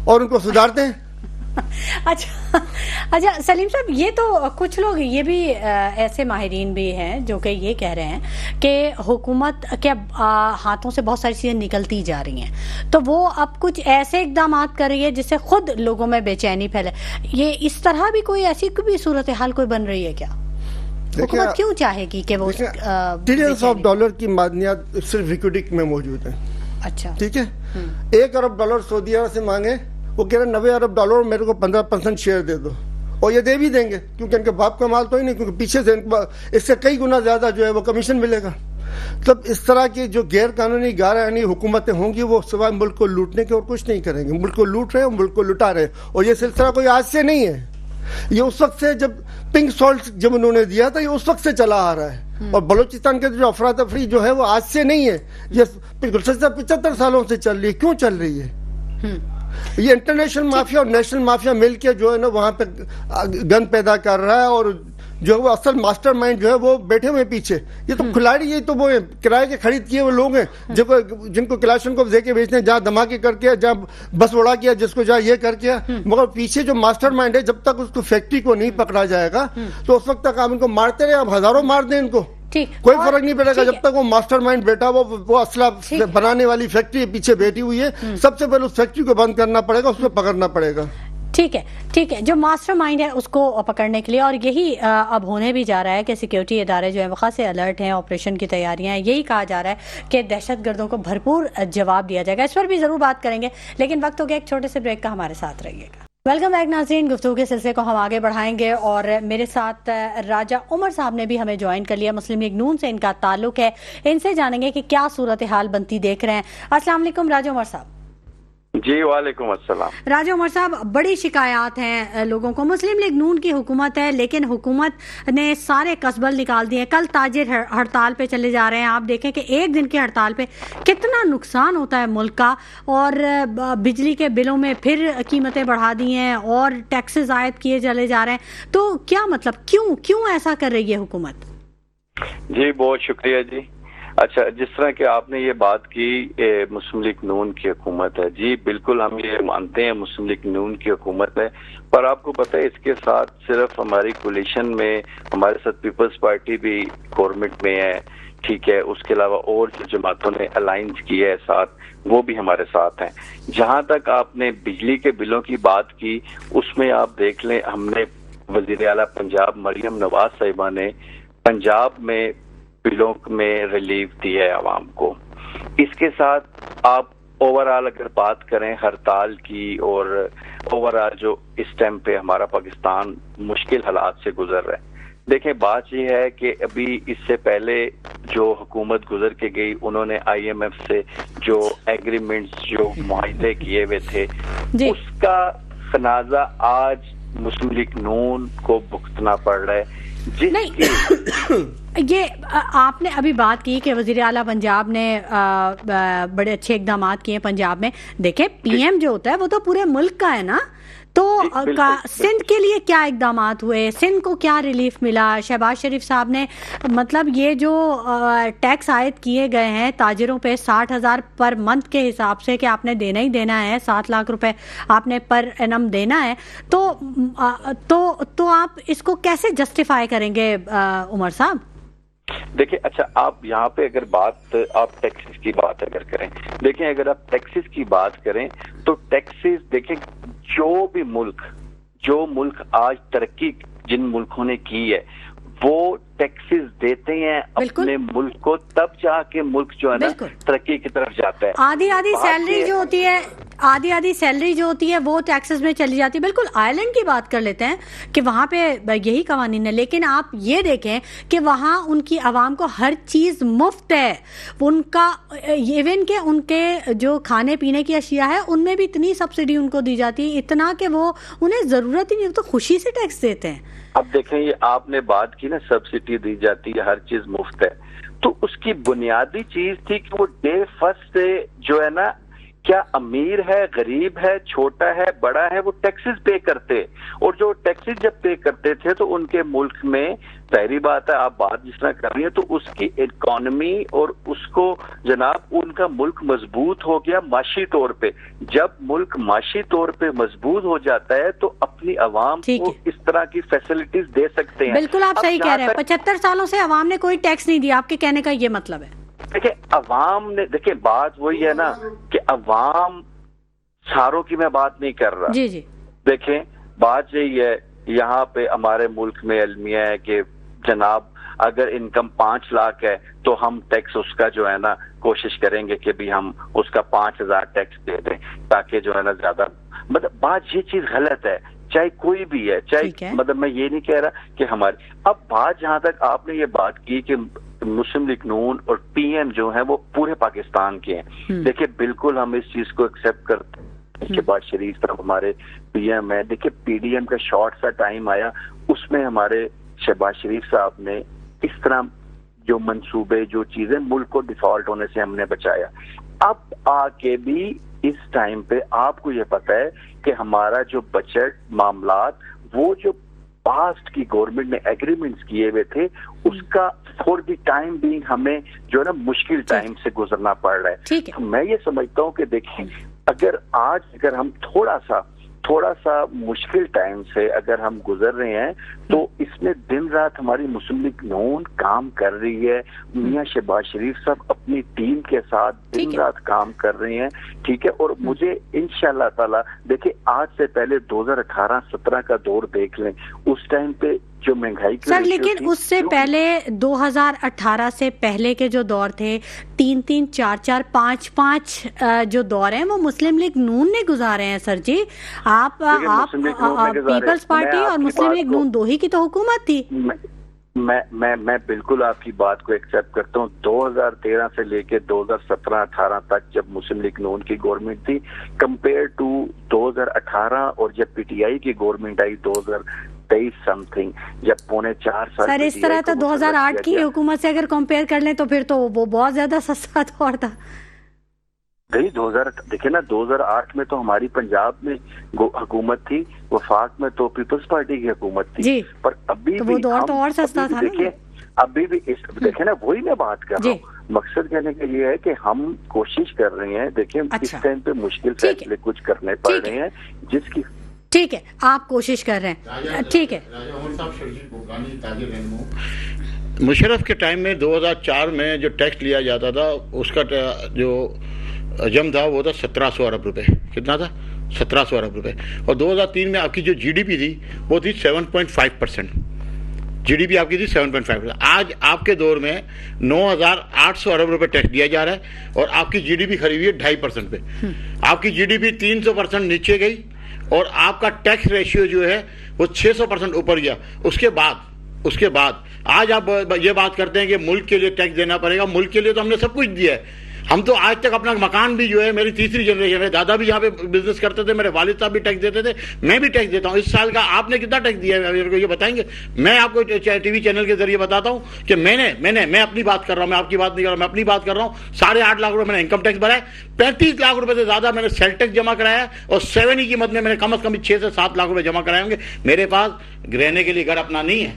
اور ان کو سدھارتے ہیں۔ اچھا سلیم صاحب، یہ تو کچھ لوگ یہ بھی ایسے ماہرین بھی ہیں جو کہ یہ کہہ رہے ہیں کہ حکومت کے ہاتھوں سے بہت ساری چیزیں نکلتی جا رہی ہیں، تو وہ اب کچھ ایسے اقدامات کر رہی ہے جس سے خود لوگوں میں بے چینی پھیلے۔ یہ اس طرح بھی کوئی ایسی بھی صورتحال کوئی بن رہی ہے کیا؟ حکومت کیوں چاہے گی کہ وہ ٹریلینز آف ڈالر کی معدنیات صرف ایکوٹک میں موجود ہیں؟ اچھا ٹھیک ہے، 1 ارب ڈالر سعودی عرب سے مانگے، وہ کہہ رہے 90 ارب ڈالر میرے کو 15% شیئر دے دو، اور یہ دے بھی دیں گے کیونکہ ان کے باپ کا مال تو ہی نہیں، کیونکہ پیچھے سے اس سے کئی گنا زیادہ جو ہے وہ کمیشن ملے گا۔ تب اس طرح کی جو غیر قانونی غیر آئینی حکومتیں ہوں گی وہ سوائے ملک کو لوٹنے کے اور کچھ نہیں کریں گے۔ ملک کو لوٹ رہے ہیں، ملک کو لٹا رہے ہیں، اور یہ سلسلہ کوئی آج سے نہیں ہے، یہ اس وقت سے جب پنک سالٹ جب انہوں نے دیا تھا، یہ اس وقت سے چلا آ رہا ہے۔ اور بلوچستان کے جو افراتفری جو ہے وہ آج سے نہیں ہے، یہ 75 سالوں سے چل رہی ہے۔ کیوں چل رہی ہے؟ یہ انٹرنیشنل مافیا اور نیشنل مافیا مل کے جو ہے نا وہاں پہ گن پیدا کر رہا ہے، اور جو وہ اصل ماسٹر مائنڈ جو ہے وہ بیٹھے ہوئے پیچھے۔ یہ تو کھلاڑی، یہ تو وہ کرائے کے خرید کیے وہ لوگ ہیں جن کو کلاشن کو دے کے بیچتے ہیں، جہاں دھماکے کر کے، جہاں بس اڑا کیا، جس کو جہاں یہ کر کیا، مگر پیچھے جو ماسٹر مائنڈ ہے جب تک اس کو فیکٹری کو نہیں پکڑا جائے گا تو اس وقت تک آپ ان کو مارتے رہے، آپ ہزاروں مار دیں ان کو، کوئی فرق نہیں پڑے گا جب تک وہ ماسٹر مائنڈ بیٹا وہ اسلحہ بنانے والی فیکٹری پیچھے بیٹھی ہوئی ہے۔ سب سے پہلے اس فیکٹری کو بند کرنا پڑے گا، اس کو پکڑنا پڑے گا۔ ٹھیک ہے، جو ماسٹر مائنڈ ہے اس کو پکڑنے کے لیے، اور یہی اب ہونے بھی جا رہا ہے کہ سیکیورٹی ادارے جو ہیں وہ خاصے الرٹ ہیں، آپریشن کی تیاریاں ہیں، یہی کہا جا رہا ہے کہ دہشت گردوں کو بھرپور جواب دیا جائے گا۔ اس پر بھی ضرور بات کریں گے، لیکن وقت ہو گیا ایک چھوٹے سے بریک کا، ہمارے ساتھ رہیے گا۔ ویلکم بیک ناظرین، گفتگو کے سلسلے کو ہم آگے بڑھائیں گے، اور میرے ساتھ راجہ عمر صاحب نے بھی ہمیں جوائن کر لیا، مسلم لیگ نون سے ان کا تعلق ہے، ان سے جانیں گے کہ کیا صورتحال بنتی دیکھ رہے ہیں۔ السلام علیکم راجہ عمر صاحب۔ جی وعلیکم السلام۔ راجہ عمر صاحب، بڑی شکایات ہیں لوگوں کو، مسلم لیگ نون کی حکومت ہے لیکن حکومت نے سارے کسبل نکال دیے، کل تاجر ہڑتال پہ چلے جا رہے ہیں، آپ دیکھیں کہ 1 دن کی ہڑتال پہ کتنا نقصان ہوتا ہے ملک کا، اور بجلی کے بلوں میں پھر قیمتیں بڑھا دی ہیں اور ٹیکسز عائد کیے چلے جا رہے ہیں، تو کیا مطلب کیوں ایسا کر رہی ہے حکومت؟ جی بہت شکریہ جی۔ اچھا، جس طرح کہ آپ نے یہ بات کی مسلم لیگ نون کی حکومت ہے، جی بالکل ہم یہ مانتے ہیں مسلم لیگ نون کی حکومت ہے، پر آپ کو پتہ ہے اس کے ساتھ صرف ہماری کولیشن میں ہمارے ساتھ پیپلز پارٹی بھی گورنمنٹ میں ہے، ٹھیک ہے، اس کے علاوہ اور جو جماعتوں نے الائنس کی ہے ساتھ، وہ بھی ہمارے ساتھ ہیں. جہاں تک آپ نے بجلی کے بلوں کی بات کی، اس میں آپ دیکھ لیں ہم نے وزیر اعلیٰ پنجاب مریم نواز صاحبہ نے پنجاب میں بلوں میں ریلیف دی ہے عوام کو. اس کے ساتھ آپ اوور آل اگر بات کریں ہڑتال کی اور اوور آل جو اس ٹائم پہ ہمارا پاکستان مشکل حالات سے گزر رہا ہے، دیکھیں بات یہ ہے کہ ابھی اس سے پہلے جو حکومت گزر کے گئی، انہوں نے آئی ایم ایف سے جو ایگریمنٹس جو معاہدے کیے ہوئے تھے، اس کا خمیازہ آج مسلم لیگ نون کو بھگتنا پڑ رہا ہے. یہ آپ نے ابھی بات کی کہ وزیر اعلیٰ پنجاب نے بڑے اچھے اقدامات کیے پنجاب میں. دیکھیں پی ایم جو ہوتا ہے وہ تو پورے ملک کا ہے نا، تو سندھ کے لیے کیا اقدامات ہوئے، سندھ کو کیا ریلیف ملا؟ شہباز شریف صاحب نے مطلب یہ جو ٹیکس عائد کیے گئے ہیں تاجروں پہ 60,000 پر منتھ کے حساب سے کہ آپ نے دینا ہی دینا ہے، 7 لاکھ روپے آپ نے پر اینم دینا ہے، تو آپ اس کو کیسے جسٹیفائی کریں گے عمر صاحب؟ دیکھیں اچھا، آپ یہاں پہ اگر بات آپ ٹیکسز کی بات اگر کریں، دیکھیں اگر آپ ٹیکسز کی بات کریں تو ٹیکسز دیکھیں جو ملک آج ترقی جن ملکوں نے کی ہے وہ ٹیکسز دیتے ہیں اپنے ملک کو، تب جا کے ملک جو ہے نا ترقی کی طرف جاتا ہے. آدھی سیلری جو ہوتی ہے وہ ٹیکسز میں چلی جاتی ہے. بالکل آئرلینڈ کی بات کر لیتے ہیں کہ وہاں پہ یہی قوانین ہے، لیکن آپ یہ دیکھیں کہ وہاں ان کی عوام کو ہر چیز مفت ہے. ان کا ایون کہ ان کے جو کھانے پینے کی اشیاء ہے ان میں بھی اتنی سبسڈی ان کو دی جاتی ہے، اتنا کہ وہ انہیں ضرورت ہی نہیں، تو خوشی سے ٹیکس دیتے ہیں. اب دیکھیں یہ آپ نے بات کی نا، سبسڈی دی جاتی ہے، ہر چیز مفت ہے، تو اس کی بنیادی چیز تھی کہ وہ ڈے فرسٹ سے جو ہے نا، کیا امیر ہے، غریب ہے، چھوٹا ہے، بڑا ہے، وہ ٹیکسز پے کرتے، اور جو ٹیکسز جب پے کرتے تھے تو ان کے ملک میں ظاہری بات ہے، آپ بات جس طرح کر رہی ہیں، تو اس کی اکانومی اور اس کو جناب ان کا ملک مضبوط ہو گیا معاشی طور پہ. جب ملک معاشی طور پہ مضبوط ہو جاتا ہے تو اپنی عوام کو اس طرح کی فیسلٹیز دے سکتے ہیں. بالکل آپ صحیح کہہ رہے ہیں. 75 سالوں سے عوام نے کوئی ٹیکس نہیں دیا، آپ کے کہنے کا یہ مطلب ہے؟ دیکھیں عوام نے، دیکھیں بات وہی ہے نا کہ عوام ساروں کی میں بات نہیں کر رہا. جی دیکھیں بات یہی ہے، یہاں پہ ہمارے ملک میں المیہ ہے کہ جناب اگر انکم 5 لاکھ ہے تو ہم ٹیکس اس کا جو ہے نا کوشش کریں گے کہ بھی ہم اس کا 5,000 ٹیکس دے دیں تاکہ جو ہے نا زیادہ، مطلب بات یہ چیز غلط ہے، چاہے کوئی بھی ہے، چاہے مطلب میں یہ نہیں کہہ رہا کہ ہماری. اب بات جہاں تک آپ نے یہ بات کی کہ مسلم لیگ نون اور پی ایم جو ہیں وہ پورے پاکستان کے ہیں، دیکھیں بالکل ہم اس چیز کو ایکسیپٹ کرتے ہیں. شہباز شریف صاحب ہمارے پی ایم ہے. دیکھیں پی ڈی ایم کا شارٹ سا ٹائم آیا، اس میں ہمارے شہباز شریف صاحب نے اس طرح جو منصوبے، جو چیزیں ملک کو ڈیفالٹ ہونے سے ہم نے بچایا. اب آ کے بھی اس ٹائم پہ آپ کو یہ پتہ ہے کہ ہمارا جو بجٹ معاملات، وہ جو پاسٹ کی گورنمنٹ نے ایگریمنٹس کیے ہوئے تھے، اس کا فور دی ٹائم بینگ ہمیں جو ہے نا مشکل ٹائم سے گزرنا پڑ رہا ہے. تو میں یہ سمجھتا ہوں کہ دیکھیں اگر ہم تھوڑا سا مشکل ٹائم سے اگر ہم گزر رہے ہیں تو اس میں دن رات ہماری مسلم لیگ نون کام کر رہی ہے. میاں شہباز شریف صاحب اپنی ٹیم کے ساتھ دن رات کام کر رہے ہیں، ٹھیک ہے. اور مجھے انشاءاللہ تعالی دیکھیں آج سے پہلے 2018-17 کا دور دیکھ لیں، اس ٹائم پہ جو مہنگائی کی سر، لیکن اس سے پہلے 2018 سے پہلے کے جو دور تھے، 3-3, 4-4, 5-5 جو دور ہیں وہ مسلم لیگ نون نے گزارے ہیں سر جی. آپ پیپلز پارٹی اور مسلم لیگ نون دو ہی کی تو حکومت تھی. میں بالکل آپ کی بات کو ایکسیپٹ کرتا ہوں. 2013 سے لے کے 2017-18 تک جب مسلم لیگ نون کی گورنمنٹ تھی، کمپیئر ٹو 2018 اور جب پی ٹی آئی کی گورنمنٹ آئی 2023 سم تھنگ، جب 4.5 سال سر اس طرح تو 2008 کی حکومت سے اگر کمپیئر کر لیں تو پھر تو وہ بہت زیادہ سستا دور تھا. دیکھیں نا 2008 میں تو ہماری پنجاب میں حکومت تھی، وفاق میں تو پیپلز پارٹی کی حکومت تھی جی. پر ابھی تو وہ دور تو اور سستا تھا. دیکھیں ابھی بھی دیکھیں نا، وہی میں بات کر رہا ہوں. مقصد کہنے کا یہ ہے کہ ہم کوشش کر رہے ہیں. دیکھیں اس ٹائم پہ مشکل فیصلے کچھ کرنے پڑ رہے ہیں جس کی ٹھیک ہے آپ کوشش کر رہے ہیں. ٹھیک ہے مشرف کے ٹائم میں 2004 میں جو ٹیکس لیا جاتا تھا اس کا جو حجم تھا وہ تھا 1700 ارب روپے. کتنا تھا؟ 1700 ارب روپے. اور 2003 میں آپ کی جو جی ڈی پی تھی وہ تھی 7.5%. جی ڈی پی آپ کی تھی 7.5%. آج آپ کے دور میں 9800 ارب روپے ٹیکس دیا جا رہا ہے اور آپ کی جی ڈی پی کھڑی ہوئی ہے 2.5% پہ. آپ کی جی ڈی پی 300% نیچے گئی اور آپ کا ٹیکس ریشیو جو ہے وہ 600% اوپر گیا. اس کے بعد آج آپ یہ بات کرتے ہیں کہ ملک کے لیے ٹیکس دینا پڑے گا. ملک کے لیے تو ہم نے سب کچھ دیا ہے. ہم تو آج تک اپنا مکان بھی جو ہے, میری تیسری جنریشن ہے, دادا بھی یہاں پہ بزنس کرتے تھے, میرے والد صاحب بھی ٹیکس دیتے تھے, میں بھی ٹیکس دیتا ہوں. اس سال کا آپ نے کتنا ٹیکس دیا ہے میرے کو یہ بتائیں گے؟ میں آپ کو ٹی وی چینل کے ذریعے بتاتا ہوں کہ میں اپنی بات کر رہا ہوں, میں آپ کی بات نہیں کر رہا ہوں, میں اپنی بات کر رہا ہوں. 8.5 لاکھ روپے میں نے انکم ٹیکس بھرا ہے, 35 لاکھ روپے سے زیادہ میں نے سیل ٹیکس جمع کرایا ہے اور 7 کی قیمت میں نے کم از کم 6 سے 7 لاکھ روپے جمع کرائے ہوں گے. میرے پاس رہنے کے لیے گھر اپنا نہیں ہے.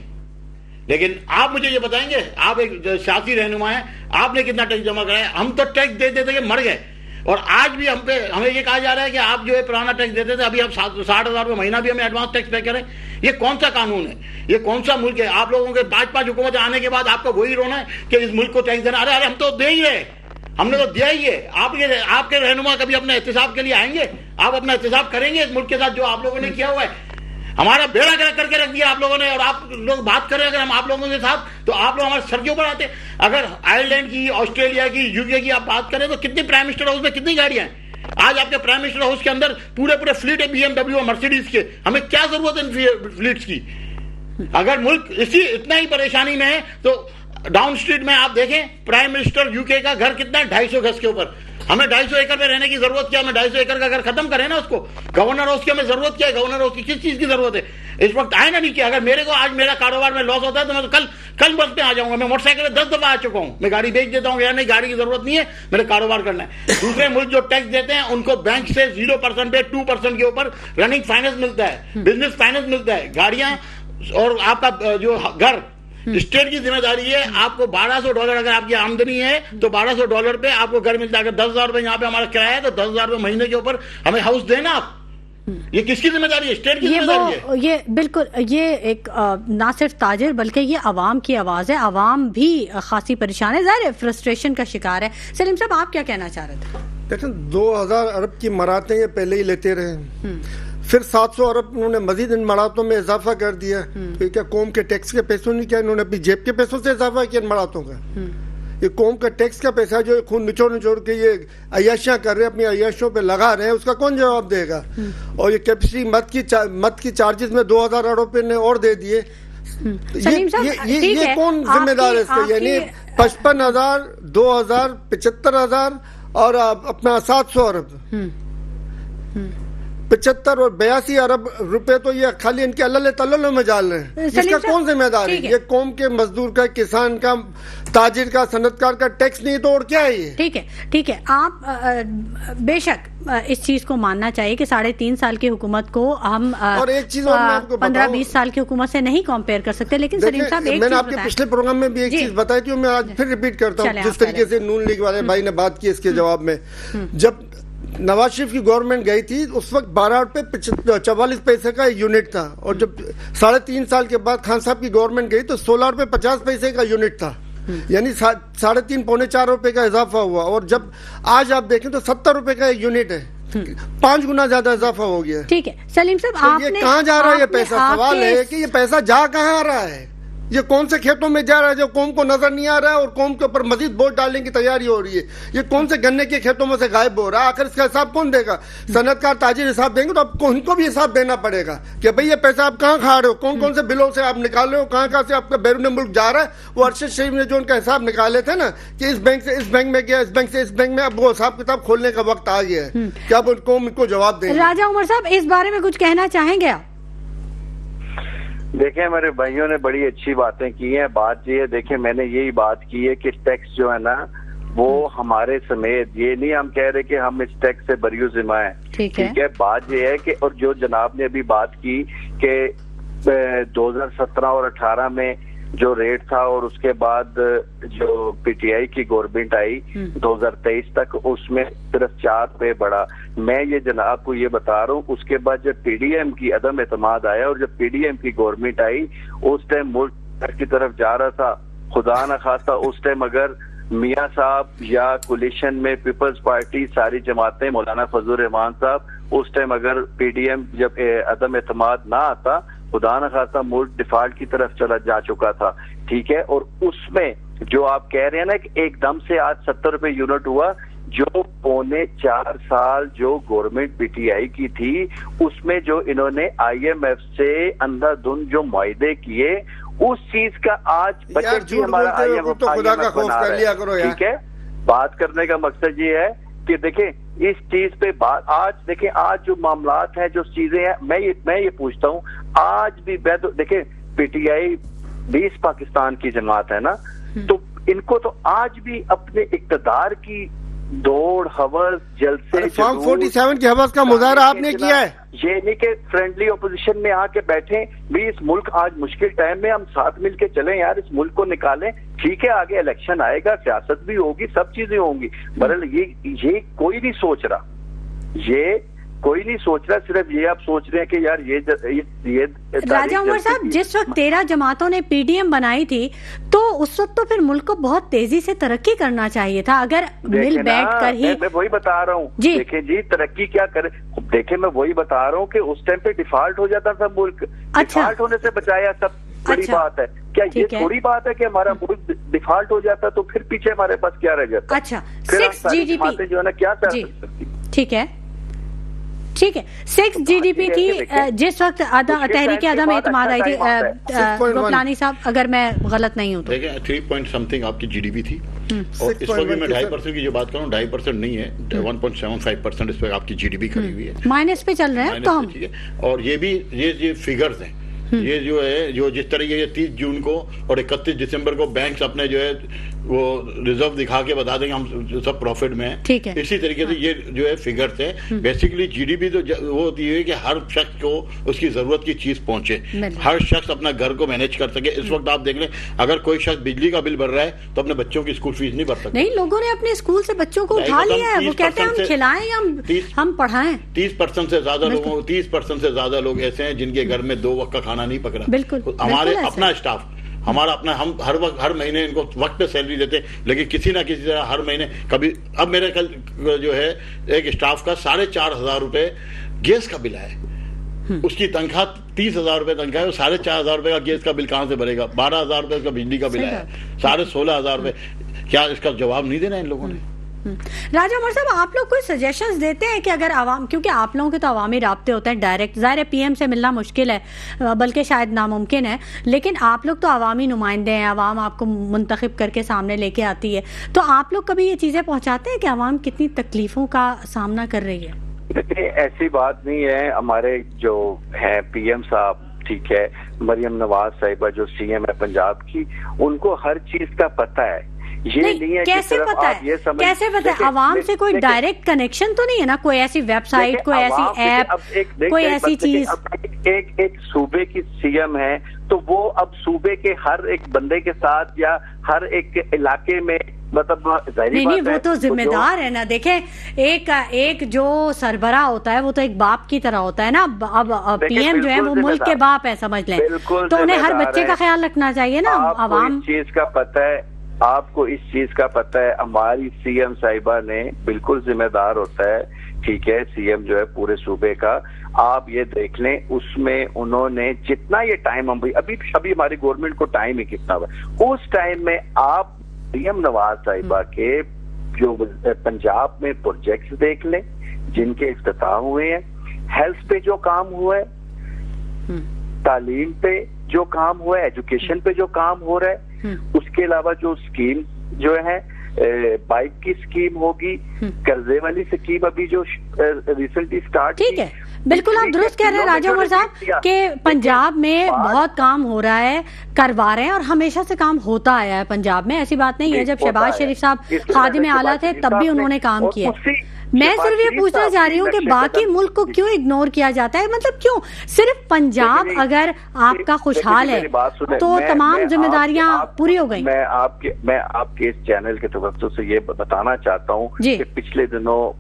لیکن آپ مجھے یہ بتائیں گے, آپ ایک سیاسی رہنما ہیں, آپ نے کتنا ٹیکس جمع کرایا؟ ہم تو ٹیکس دے دیتے کہ مر گئے. اور آج بھی ہمیں یہ کہا جا رہا ہے کہ آپ جو ہے پرانا ٹیکس دیتے تھے, ابھی آپ 60,000 روپے مہینہ بھی ہمیں ایڈوانس ٹیکس پے کریں. یہ کون سا قانون ہے؟ یہ کون سا ملک ہے؟ آپ لوگوں کے 5 حکومت آنے کے بعد آپ کو وہی رونا ہے کہ اس ملک کو ٹیکس دینا. ارے ہم تو دے ہی رہے, ہم نے تو دیا ہی ہے. آپ کے رہنما کبھی اپنے احتساب کے لیے آئیں گے؟ آپ اپنا احتساب کریں گے اس ملک کے ساتھ جو آپ لوگوں نے کیا ہوا ہے؟ ہمارا بیڑا گرک کر کے رکھ دیا آپ لوگوں نے. اور آپ لوگ بات کریں اگر ہم آپ لوگوں کے ساتھ تو آپ لوگ ہمارے سر کے اوپر آتے. اگر آئرلینڈ کی, آسٹریلیا کی, یو کے کی آپ بات کریں تو کتنی پرائم منسٹر ہاؤس میں کتنی گاڑیاں ہیں؟ آج آپ کے پرائم منسٹر ہاؤس کے اندر پورے فلیٹ ہے BMW اور مرسیڈیز کے. ہمیں کیا ضرورت ہے ان فلیٹس کی؟ اگر ملک اتنا ہی پریشانی میں ہے تو ڈاؤن اسٹریٹ میں آپ دیکھیں پرائم منسٹر UK کا گھر کتنا ہے, 250 گز کے اوپر. ہمیں 250 ایکڑ میں رہنے کی ضرورت کیا؟ ہمیں 250 ایکڑ کا گھر ختم کریں نا اس کو. گورنر ہاؤس کی ہمیں ضرورت کیا ہے؟ گورنر ہاؤس کی کس چیز کی ضرورت ہے اس وقت؟ آئے نا نہیں کیا. اگر میرے کو آج میرا کاروبار میں لاس ہوتا ہے تو میں تو کل بس میں آ جاؤں گا. میں موٹر سائیکل میں 10 دفعہ آ چکا ہوں. میں گاڑی بیچ دیتا ہوں, یا نہیں گاڑی کی ضرورت نہیں ہے, میرے کاروبار کرنا ہے. دوسرے ملک جو ٹیکس دیتے ہیں ان کو بینک سے 0% پہ 2% کے اوپر رننگ فائننس ملتا ہے, بزنس فائننس ملتا ہے. گاڑیاں اور آپ کا جو گھر, اسٹیٹ کی ذمہ داری ہے. آپ کو $1200 اگر آپ کی آمدنی ہے تو $1200 پہ آپ کو گھر ملتا ہے. اگر 10,000 روپے یہاں پہ ہمارا کرایہ ہے تو 10,000 روپے مہینے کے اوپر ہمیں ہاؤس دینا. آپ یہ کس کی ذمہ داری ہے؟ اسٹیٹ کی ذمہ داری ہے. یہ بالکل, یہ ایک نہ صرف تاجر بلکہ یہ عوام کی آواز ہے. عوام بھی خاصی پریشان ہے, ظاہر ہے فرسٹریشن کا شکار ہے. سلیم صاحب آپ کیا کہنا چاہ رہے تھے؟ دیکھیں 2,000 ارب کی مراعتیں یہ پہلے ہی لیتے رہے, پھر 700 ارب انہوں نے مزید ان مراعتوں میں اضافہ کر دیا. کیا قوم کے ٹیکس کے پیسوں نہیں کیا, انہوں نے اپنی جیب کے پیسوں سے اضافہ کیا ان مراعتوں کا. یہ قوم کا ٹیکس کا پیسہ جو خون نچوڑ کے یہ عیاشیاں کر رہے ہیں, اپنی عیاشیوں پہ لگا رہے ہیں, اس کا کون جواب دے گا؟ اور یہ کیپیسٹی مت کی چارجز میں 2,000 ارب روپے نے اور دے دیے. یہ کون ذمہ دار ہے اس کا؟ یعنی 55,000, 2,000, 75,000 اور اپنا 700 ارب, 75 اور 82 ارب روپے تو یہ خالی ان کے اللہ تعالیٰ میں ڈال رہے ہیں. اس کا کون ذمہ دار ہے؟ یہ قوم کے مزدور کا, کسان کا, تاجر کا, صنعت کار کا ٹیکس نہیں تو اور کیا ہے یہ؟ ٹھیک ہے. آپ بے شک اس چیز کو ماننا چاہیے کہ 3.5 سال کی حکومت کو ہم 15-20 سال کی حکومت سے نہیں کمپیئر کر سکتے. لیکن سلیم صاحب میں نے آپ کے پچھلے پروگرام میں بھی ایک چیز بتائی تھی, میں آج پھر ریپیٹ کرتا ہوں. جس طریقے سے نون لیگ والے بھائی نے بات کی اس کے جواب میں, جب نواز شریف کی گورنمنٹ گئی تھی اس وقت 12 روپے 44 پیسے کا یونٹ تھا, اور جب 3.5 سال کے بعد خان صاحب کی گورنمنٹ گئی تو 16 روپے 50 پیسے کا یونٹ تھا. یعنی 3.5 پونے 4 روپے کا اضافہ ہوا. اور جب آج آپ دیکھیں تو 70 روپے کا ایک یونٹ ہے, 5 گنا زیادہ اضافہ ہو گیا. ٹھیک ہے سلیم صاحب, یہ کہاں جا رہا ہے یہ پیسہ؟ سوال ہے کہ یہ پیسہ جا کہاں آ رہا ہے؟ یہ کون سے کھیتوں میں جا رہا ہے جو قوم کو نظر نہیں آ رہا ہے اور قوم کے اوپر مزید بوجھ ڈالنے کی تیاری ہو رہی ہے؟ یہ کون سے گنے کے کھیتوں میں سے غائب ہو رہا ہے؟ آخر اس کا حساب کون دے گا؟ صنعت کار, تاجر حساب دیں گے تو اب ان کو بھی حساب دینا پڑے گا کہ بھئی یہ پیسہ آپ کہاں کھا رہے ہو, کون سے بلوں سے آپ نکال رہے ہو, کہاں سے آپ کا بیرون ملک جا رہا ہے. وہ ارشد شریف نے جو ان کا حساب نکالے تھے نا کہ اس بینک سے اس بینک میں گیا, اس بینک سے اس بینک میں, اب وہ حساب کتاب کھولنے کا وقت آ گیا ہے کہ اب قوم ان کو جواب دیں. راجہ عمر صاحب اس بارے میں کچھ کہنا چاہیں گے آپ؟ دیکھیں میرے بھائیوں نے بڑی اچھی باتیں کی ہیں. بات یہ ہے, دیکھیں میں نے یہی بات کی ہے کہ ٹیکس جو ہے نا وہ ہمارے سمیت, یہ نہیں ہم کہہ رہے کہ ہم اس ٹیکس سے بریو ذمہ ہیں. ٹھیک ہے, بات یہ ہے کہ, اور جو جناب نے ابھی بات کی کہ 2017 اور 18 میں جو ریٹ تھا اور اس کے بعد جو پی ٹی آئی کی گورنمنٹ آئی 2023 تک اس میں صرف 4 روپے بڑھا. میں یہ جناب کو یہ بتا رہا ہوں, اس کے بعد جب پی ڈی ایم کی عدم اعتماد آیا اور جب پی ڈی ایم کی گورنمنٹ آئی اس ٹائم ملک کی طرف جا رہا تھا خدا نہ خواستہ اس ٹائم اگر میاں صاحب یا کولیشن میں پیپلز پارٹی ساری جماعتیں مولانا فضل الرحمان صاحب اس ٹائم اگر پی ڈی ایم جب عدم اعتماد نہ آتا خدا نہ خواستہ ملک ڈیفالٹ کی طرف چلا جا چکا تھا. ٹھیک ہے, اور اس میں جو آپ کہہ رہے ہیں نا کہ ایک دم سے آج 70 روپے یونٹ ہوا, جو 4.25 سال جو گورنمنٹ پی ٹی آئی کی تھی اس میں جو انہوں نے آئی ایم ایف سے اندھا دھند جو معاہدے کیے اس چیز کا آج بجٹ بھی ہمارا آئی ایم ایف بنا رہا ہے. ٹھیک ہے, بات کرنے کا مقصد یہ ہے کہ دیکھیں اس چیز پہ بات آج دیکھیں آج جو معاملات ہیں جو چیزیں ہیں میں یہ پوچھتا ہوں آج بھی دیکھیں پی ٹی آئی 20 پاکستان کی جماعت ہے نا, تو ان کو تو آج بھی اپنے اقتدار کی دوڑ حوث جلسے فارم 47 کی حوث کا مظاہرہ آپ نے کیا ہے, یہ نہیں کہ فرینڈلی اپوزیشن میں آ کے بیٹھیں بھی اس ملک آج مشکل ٹائم میں ہم ساتھ مل کے چلیں یار اس ملک کو نکالیں. ٹھیک ہے, آگے الیکشن آئے گا, سیاست بھی ہوگی, سب چیزیں ہوں گی, بہرحال یہ کوئی نہیں سوچ رہا, یہ کوئی نہیں سوچ رہا, صرف یہ آپ سوچ رہے ہیں کہ یار یہ راجہ عمر صاحب جس وقت 13 جماعتوں نے پی ڈی ایم بنائی تھی تو اس وقت تو پھر ملک کو بہت تیزی سے ترقی کرنا چاہیے تھا, اگر مل بیٹھ کر ہی. میں وہی بتا رہا ہوں, دیکھیں جی ترقی کیا کرے, دیکھیں میں وہی بتا رہا ہوں کہ اس ٹائم پہ ڈیفالٹ ہو جاتا تھا ملک, ڈیفالٹ ہونے سے بچایا سب بڑی بات ہے. کیا یہ تھوڑی بات ہے کہ ہمارا ملک ڈیفالٹ ہو جاتا تو پھر پیچھے ہمارے پاس کیا رہ جاتا. اچھا 6 جی ڈی پی جو ہے نا کیا ٹھیک ہے, ٹھیک ہے 6 جی ڈی پی کی جس وقت تحریک عدم اعتماد آئی تھی گوپلانی صاحب, اگر میں غلط نہیں ہوں تو دیکھیں 3 پوائنٹ سمتھنگ آپ کی جی ڈی پی تھی, اور اس وقت میں 2.5% کی جو بات کروں 2.5% نہیں ہے, 1.75% اس پہ آپ کی جی ڈی پی کھڑی ہوئی ہے, مائنس پہ چل رہے ہیں تو ہم. اور یہ بھی یہ فگرز ہیں, یہ جو ہے جو جس طرح یہ 30 جون کو اور 31 دسمبر کو بینکس اپنے جو ہے وہ ریزرو دکھا کے بتا دیں گے ہم سب پروفٹ میں ہیں, اسی طریقے سے یہ جو ہے فگرز ہیں. بیسیکلی جی ڈی پی تو وہ ہوتی ہے کہ ہر شخص کو اس کی ضرورت کی چیز پہنچے, ہر شخص اپنا گھر کو مینیج کر سکے. اس وقت آپ دیکھ لیں اگر کوئی شخص بجلی کا بل بھر رہا ہے تو اپنے بچوں کی اسکول فیس نہیں بھر سکتا. نہیں, لوگوں نے اپنے اسکول سے بچوں کو اٹھا لیا ہے, وہ کہتے ہیں ہم کھلائیں یا ہم پڑھائیں. 30% سے زیادہ لوگوں 30% سے زیادہ لوگ ایسے ہیں جن کے گھر میں 2 وقت کا کھانا نہیں پکڑا. بالکل, ہمارے اپنا اسٹاف ہمارا اپنا, ہم ہر مہینے ان کو وقت پہ سیلری دیتے, لیکن کسی نہ کسی طرح ہر مہینے کبھی اب میرے کل جو ہے ایک اسٹاف کا 4,500 روپے گیس کا بل ہے, اس کی تنخواہ 30,000 روپے تنخواہ ہے, 4,500 روپے کا گیس کا بل کہاں سے بھرے گا, 12,000 روپے کا بجلی کا بل ہے, 16,500 روپے. کیا اس کا جواب نہیں دینا ان لوگوں نے؟ راجہ عمر صاحب آپ لوگ کوئی سجیشنز دیتے ہیں کہ اگر عوام, کیونکہ آپ لوگوں کے تو عوامی رابطے ہوتے ہیں ڈائریکٹ, ظاہر ہے پی ایم سے ملنا مشکل ہے بلکہ شاید ناممکن ہے, لیکن آپ لوگ تو عوامی نمائندے ہیں, عوام آپ کو منتخب کر کے سامنے لے کے آتی ہے, تو آپ لوگ کبھی یہ چیزیں پہنچاتے ہیں کہ عوام کتنی تکلیفوں کا سامنا کر رہی ہے؟ دیکھیں ایسی بات نہیں ہے, ہمارے جو ہیں پی ایم صاحب, ٹھیک ہے, مریم نواز صاحبہ جو سی ایم ہے پنجاب کی, ان کو ہر چیز کا پتہ ہے. یہ نہیں ہے کیسے پتا ہے عوام سے کوئی ڈائریکٹ کنیکشن تو نہیں ہے نا, کوئی ایسی ویب سائٹ, کوئی ایسی ایپ, کوئی ایسی چیز. ایک صوبے کی سی ایم ہے تو وہ اب صوبے کے ہر ایک بندے کے ساتھ یا ہر ایک علاقے میں مطلب نہیں وہ تو ذمہ دار ہے نا. دیکھیں ایک جو سربراہ ہوتا ہے وہ تو ایک باپ کی طرح ہوتا ہے نا, اب پی ایم جو ہے وہ ملک کے باپ ہے سمجھ لیں, تو انہیں ہر بچے کا خیال رکھنا چاہیے نا. عوام چیز کا پتہ ہے, آپ کو اس چیز کا پتہ ہے, ہماری سی ایم صاحبہ نے بالکل ذمہ دار ہوتا ہے, ٹھیک ہے, سی ایم جو ہے پورے صوبے کا. آپ یہ دیکھ لیں اس میں انہوں نے جتنا یہ ٹائم ابھی ہماری گورنمنٹ کو ٹائم ہی کتنا ہوا, اس ٹائم میں آپ مریم نواز صاحبہ کے جو پنجاب میں پروجیکٹس دیکھ لیں جن کے افتتاح ہوئے ہیں, ہیلتھ پہ جو کام ہوا ہے, تعلیم پہ جو کام ہوا ہے, ایجوکیشن پہ جو کام ہو رہا ہے, اس کے علاوہ جو اسکیم جو ہے بائک کی اسکیم ہوگی, قرضے والی اسکیم ابھی جو ریسنٹلی اسٹارٹ, ٹھیک ہے, بالکل آپ درست کہہ رہے ہیں راجہ عمر صاحب کہ پنجاب میں بہت کام ہو رہا ہے, کروا رہے ہیں, اور ہمیشہ سے کام ہوتا آیا ہے پنجاب میں, ایسی بات نہیں ہے. جب شہباز شریف صاحب خادم اعلیٰ تھے تب بھی انہوں نے کام کیا. میں صرف یہ پوچھنا چاہ رہی ہوں کہ باقی ملک کو کیوں اگنور کیا جاتا ہے, مطلب کیوں صرف پنجاب اگر آپ کا خوشحال ہے تو تمام ذمہ داریاں پوری ہو گئی. میں آپ کے اس چینل کے توجہ سے یہ بتانا چاہتا ہوں کہ پچھلے دنوں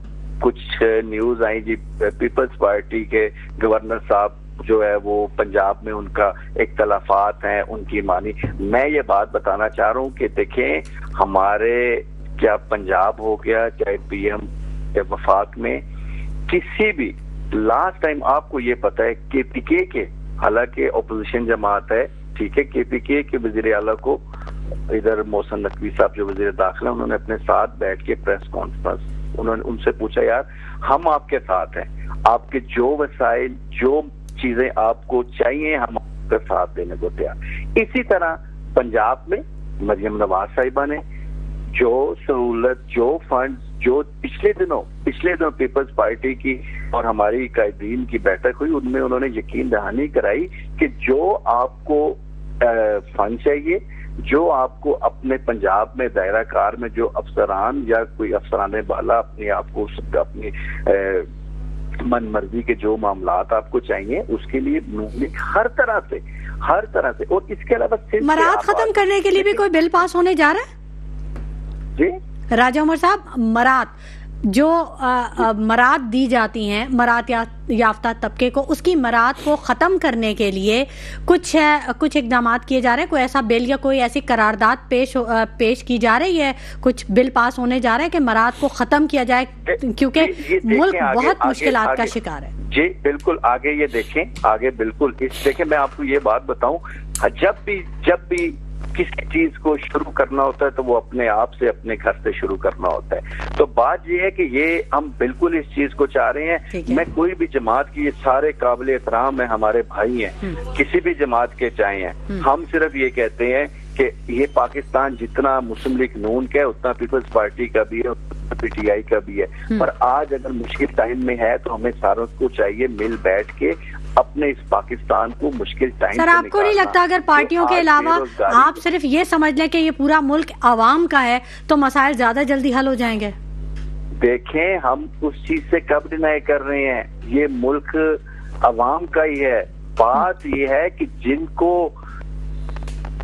کچھ نیوز آئی جی, پیپلز پارٹی کے گورنر صاحب جو ہے وہ پنجاب میں ان کا اختلافات ہیں ان کی مانی. میں یہ بات بتانا چاہ رہا ہوں کہ دیکھیں ہمارے کیا پنجاب ہو گیا چاہے پی ایم یا وفاق میں کسی بھی لاسٹ ٹائم آپ کو یہ پتا ہے کے پی کے حالانکہ اپوزیشن جماعت ہے ٹھیک ہے, کے پی کے وزیر اعلیٰ کو ادھر محسن نقوی صاحب جو وزیر داخلہ انہوں نے اپنے ساتھ بیٹھ کے پریس کانفرنس انہوں نے ان سے پوچھا یار ہم آپ کے ساتھ ہیں, آپ کے جو وسائل جو چیزیں آپ کو چاہیے ہم آپ کا ساتھ دینے کو تیار. اسی طرح پنجاب میں مریم نواز صاحبہ نے جو سہولت جو فنڈ جو پچھلے دنوں پیپلز پارٹی کی اور ہماری قائدین کی بیٹھک ہوئی ان میں انہوں نے یقین دہانی کرائی کہ جو آپ کو فنڈ چاہیے جو آپ کو اپنے پنجاب میں دائرہ کار میں جو افسران یا کوئی افسران بالا اپنے آپ کو اپنی من مرضی کے جو معاملات آپ کو چاہیے اس کے لیے ہر طرح سے اور اس کے علاوہ مراد ختم کرنے کے لیے بھی کوئی بل پاس ہونے جا رہا ہے جی راجہ عمر صاحب. جو مراد دی جاتی ہیں مراد یافتہ طبقے کو اس کی مراد کو ختم کرنے کے لیے کچھ اقدامات کیے جا رہے ہیں, کوئی ایسا بل یا کوئی ایسی قرارداد پیش کی جا رہی ہے, کچھ بل پاس ہونے جا رہے ہیں کہ مراد کو ختم کیا جائے کیونکہ ملک بہت مشکلات کا شکار ہے. جی بالکل آگے یہ دیکھیں آگے بالکل دیکھیں میں آپ کو یہ بات بتاؤں جب بھی کسی چیز کو شروع کرنا ہوتا ہے تو وہ اپنے آپ سے اپنے گھر سے شروع کرنا ہوتا ہے. تو بات یہ ہے کہ یہ ہم بالکل اس چیز کو چاہ رہے ہیں. میں کوئی بھی جماعت کی یہ سارے قابل احترام ہیں ہمارے بھائی ہیں کسی بھی جماعت کے چاہے ہیں. ہم صرف یہ کہتے ہیں کہ یہ پاکستان جتنا مسلم لیگ نون کا ہے اتنا پیپلز پارٹی کا بھی ہے پی ٹی آئی کا بھی ہے. پر آج اگر مشکل ٹائم میں ہے تو ہمیں ساروں کو چاہیے مل بیٹھ کے اپنے اس پاکستان کو مشکل ٹائم. سر آپ کو نہیں لگتا اگر پارٹیوں کے علاوہ آپ صرف یہ سمجھ لیں کہ یہ پورا ملک عوام کا ہے تو مسائل زیادہ جلدی حل ہو جائیں گے؟ دیکھیں ہم اس چیز سے کب ڈینائی کر رہے ہیں, یہ ملک عوام کا ہی ہے. بات یہ ہے کہ جن کو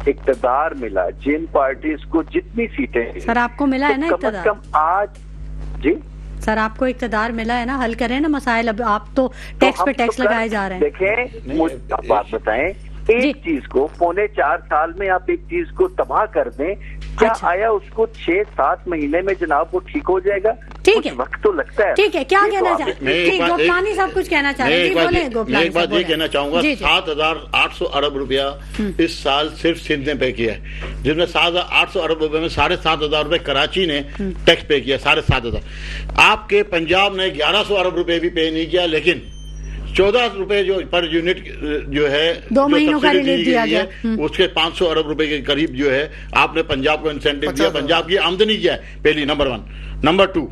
اقتدار ملا جن پارٹیز کو جتنی سیٹیں سر آپ کو ملا ہے نا اقتدار کم آج جی سر آپ کو اقتدار ملا ہے نا حل کریں نا مسائل. اب آپ تو ٹیکس پہ ٹیکس لگائے جا رہے ہیں. دیکھیں بات بتائیں ایک چیز کو 4.5 سال میں آپ ایک چیز کو تباہ کر دیں کیا آیا اس کو 6-7 مہینے میں جناب وہ ٹھیک ہو جائے گا؟ ٹھیک ہے وقت تو لگتا ہے. ٹھیک ہے کیا کہنا چاہتے ہیں گوپلانی صاحب کچھ کہنا چاہ رہے ہیں؟ میں ایک بات یہ کہنا چاہوں گا 7,800 ارب روپیہ اس سال صرف سندھ نے پے کیا ہے جس میں 7,800 ارب روپے میں 7,500 روپے کراچی نے ٹیکس پے کیا 7,500. آپ کے پنجاب نے 1,100 ارب روپے بھی پے نہیں کیا لیکن 14 روپے جو پر یونٹ جو ہے 2 مہینوں کا ریلیف دیا گیا اس کے 500 ارب روپے کے قریب جو ہے آپ نے پنجاب کو انسینٹیو دیا. پنجاب کی آمدنی کیا ہے پہلی نمبر 1. نمبر 2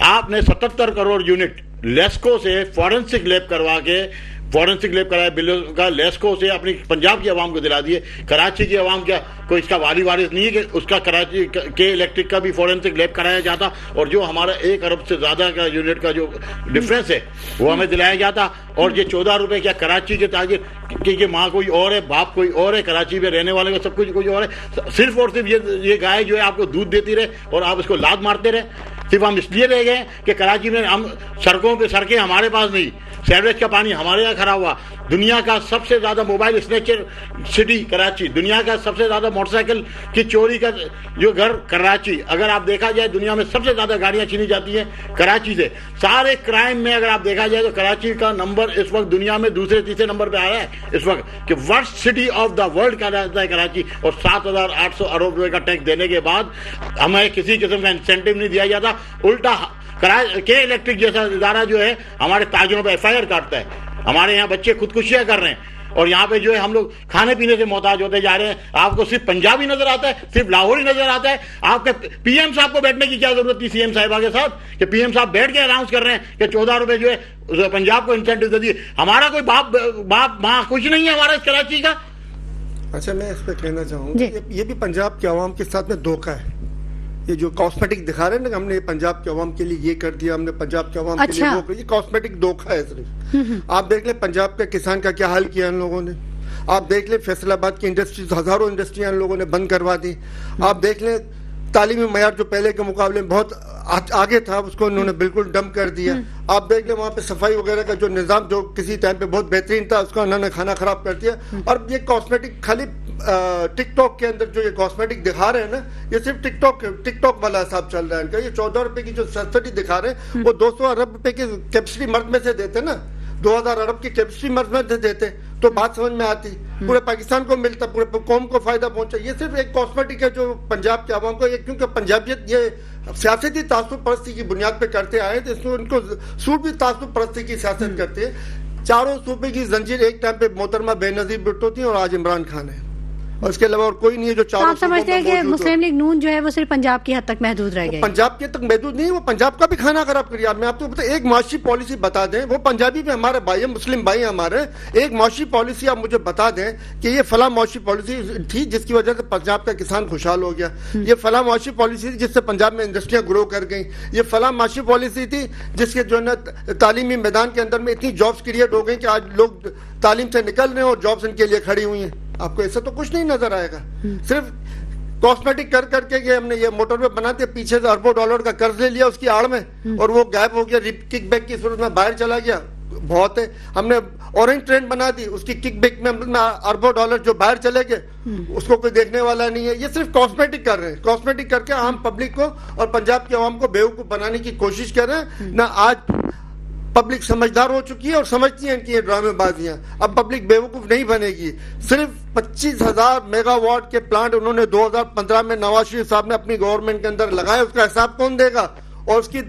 آپ نے 77 کروڑ یونٹ لیسکو سے فورنسک لیب کروا کے کرایا بلوں کا لیسکو سے اپنی پنجاب کی عوام کو دلا دیے. کراچی کی عوام کیا کوئی اس کا والی وارث نہیں ہے کہ اس کا کراچی کے الیکٹرک کا بھی فورنسک لیب کرایا جاتا اور جو ہمارا 1 ارب سے زیادہ کا یونٹ کا جو ڈفرینس ہے وہ ہمیں دلایا جاتا. اور یہ 14 روپے کیا کراچی کے تاجر کی ماں کوئی اور ہے باپ کوئی اور ہے کراچی میں رہنے والے کا سب کچھ کوئی اور ہے صرف اور صرف یہ گائے جو ہے آپ کو دودھ دیتی رہے اور آپ اس کو لاد مارتے رہے. صرف ہم اس لیے رہ گئے کہ کراچی میں ہم سڑکیں ہمارے پاس نہیں سیوریج کا پانی ہمارے یہاں کھڑا ہوا. دنیا کا سب سے زیادہ موبائل اسنیچر سٹی کراچی, دنیا کا سب سے زیادہ موٹر سائیکل کی چوری کا جو گھر کراچی. اگر آپ دیکھا جائے دنیا میں سب سے زیادہ گاڑیاں چھینی جاتی ہیں کراچی سے. سارے کرائم میں اگر آپ دیکھا جائے تو کراچی کا نمبر اس وقت دنیا میں 2-3 نمبر پہ آ رہا ہے اس وقت کہ worst city of the world کہا جاتا ہے کراچی. اور 7,800 ارب روپے کا ٹیکس دینے کے بعد ہمیں کسی قسم کا انسینٹیو نہیں دیا جاتا. الٹا کے الیکٹرک جیسا ادارہ جو ہے ہمارے تاجروں پہ FIR کاٹتا ہے. ہمارے یہاں بچے خودکشیاں کر رہے ہیں اور یہاں پہ جو ہے ہم لوگ کھانے پینے سے محتاج ہوتے جا رہے ہیں. آپ کو صرف پنجابی نظر آتا ہے صرف لاہوری نظر آتا ہے. آپ کے PM صاحب کو بیٹھنے کی کیا ضرورت تھی CM صاحبہ کے ساتھ کہ PM صاحب بیٹھ کے اناؤنس کر رہے ہیں کہ 14 روپے جو ہے پنجاب کو انسینٹیو دے دیے. ہمارا کوئی باپ ماں کچھ نہیں ہے ہمارا اس کراچی کا. اچھا میں اس پہ کہنا چاہوں گا یہ بھی پنجاب کے عوام کے ساتھ میں دھوکہ ہے. یہ جو کاسمیٹک دکھا رہے ہیں نا ہم نے پنجاب کے عوام کے لیے یہ کر دیا ہم نے پنجاب کے عوام کے لیے وہ کر یہ کاسمیٹک دھوکہ ہے صرف. آپ دیکھ لیں پنجاب کے کسان کا کیا حال کیا ان لوگوں نے. آپ دیکھ لیں فیصل آباد کی انڈسٹریز ہزاروں انڈسٹریاں ان لوگوں نے بند کروا دی. آپ دیکھ لیں تعلیمی معیار جو پہلے کے مقابلے میں بہت آگے تھا اس کو انہوں نے بالکل ڈمپ کر دیا. آپ دیکھ لیں وہاں پہ صفائی وغیرہ کا جو نظام جو کسی ٹائم پہ بہت بہترین تھا اس کا انہوں نے کھانا خراب کر دیا. اور یہ کاسمیٹک خالی ٹک ٹاک کے اندر جو یہ کاسمیٹک دکھا رہے ہیں نا, یہ صرف ٹک ٹاک والا حساب چل رہا ہے ان کا. یہ 14 روپے کی جو سبسڈی دکھا رہے ہیں وہ 200 ارب روپے کی کیپسٹی مرد میں سے دیتے نا, 2000 ارب کی کیپسٹی مرد میں سے دیتے تو بات سمجھ میں آتی, پورے پاکستان کو ملتا, پورے قوم کو فائدہ پہنچا. یہ صرف ایک کاسمیٹک ہے جو پنجاب کے عوام کو, کیونکہ پنجابیت یہ سیاسی تعصب پرستی کی بنیاد پہ کرتے آئے تو اس میں ان کو سوٹ بھی تعصب پرستی کی سیاست کرتے ہیں. چاروں صوبے کی زنجیر ایک ٹائم پہ محترمہ بے نظیر بھٹو تھی اور آج عمران خان ہے, اور اس کے علاوہ اور کوئی نہیں ہے جو چاروں. آپ سمجھتے ہیں کہ مسلم لیگ نون جو ہے وہ صرف پنجاب کی حد تک محدود رہ گئی؟ پنجاب کی حد تک محدود نہیں, وہ پنجاب کا بھی کھانا خراب کری. میں آپ کو بتا ایک معاشی پالیسی بتا دیں, وہ پنجابی بھی ہمارے بھائی ہیں, مسلم بھائی ہیں ہمارے, ایک معاشی پالیسی آپ مجھے بتا دیں کہ یہ فلاں معاشی پالیسی تھی جس کی وجہ سے پنجاب کا کسان خوشحال ہو گیا, یہ فلاں معاشی پالیسی تھی جس سے پنجاب میں انڈسٹریاں گرو کر گئیں, یہ فلاں معاشی پالیسی تھی جس کے جو ہے تعلیمی میدان کے اندر میں اتنی جابس کریٹ ہو گئی کہ آج لوگ تعلیم سے نکل رہے ہیں اور جابس ان کے لیے کھڑی ہوئی ہیں. آپ کو ایسا تو کچھ نہیں نظر آئے گا. صرف کاسمیٹک کر کے کہ ہم نے یہ موٹر وے بنا دیا, پیچھے سے اربوں ڈالر کا قرض لے لیا اس کی آڑ میں اور وہ غائب ہو گیا, کک بیک کی صورت میں باہر چلا گیا. بہت ہے, ہم نے اورنج ٹرین بنا دی, اس کی کک بیک میں اربوں ڈالر جو باہر چلے گئے اس کو کوئی دیکھنے والا نہیں ہے. یہ صرف کاسمیٹک کر رہے ہیں, کاسمیٹک کر کے عام پبلک کو اور پنجاب کے عوام کو بیوقوف بنانے کی کوشش کر رہے ہیں. نہ آج پبلک سمجھدار ہو چکی ہے اور سمجھتی ہیں ان کی یہ ڈرامے بازیاں. اب پبلک بیوقوف نہیں بنے گی. صرف 25,000 میگا واٹ کے پلانٹ انہوں نے 2015 میں نواز شریف صاحب نے اپنی گورنمنٹ کے اندر لگائے, اس کا حساب کون دے گا؟ اور اس کی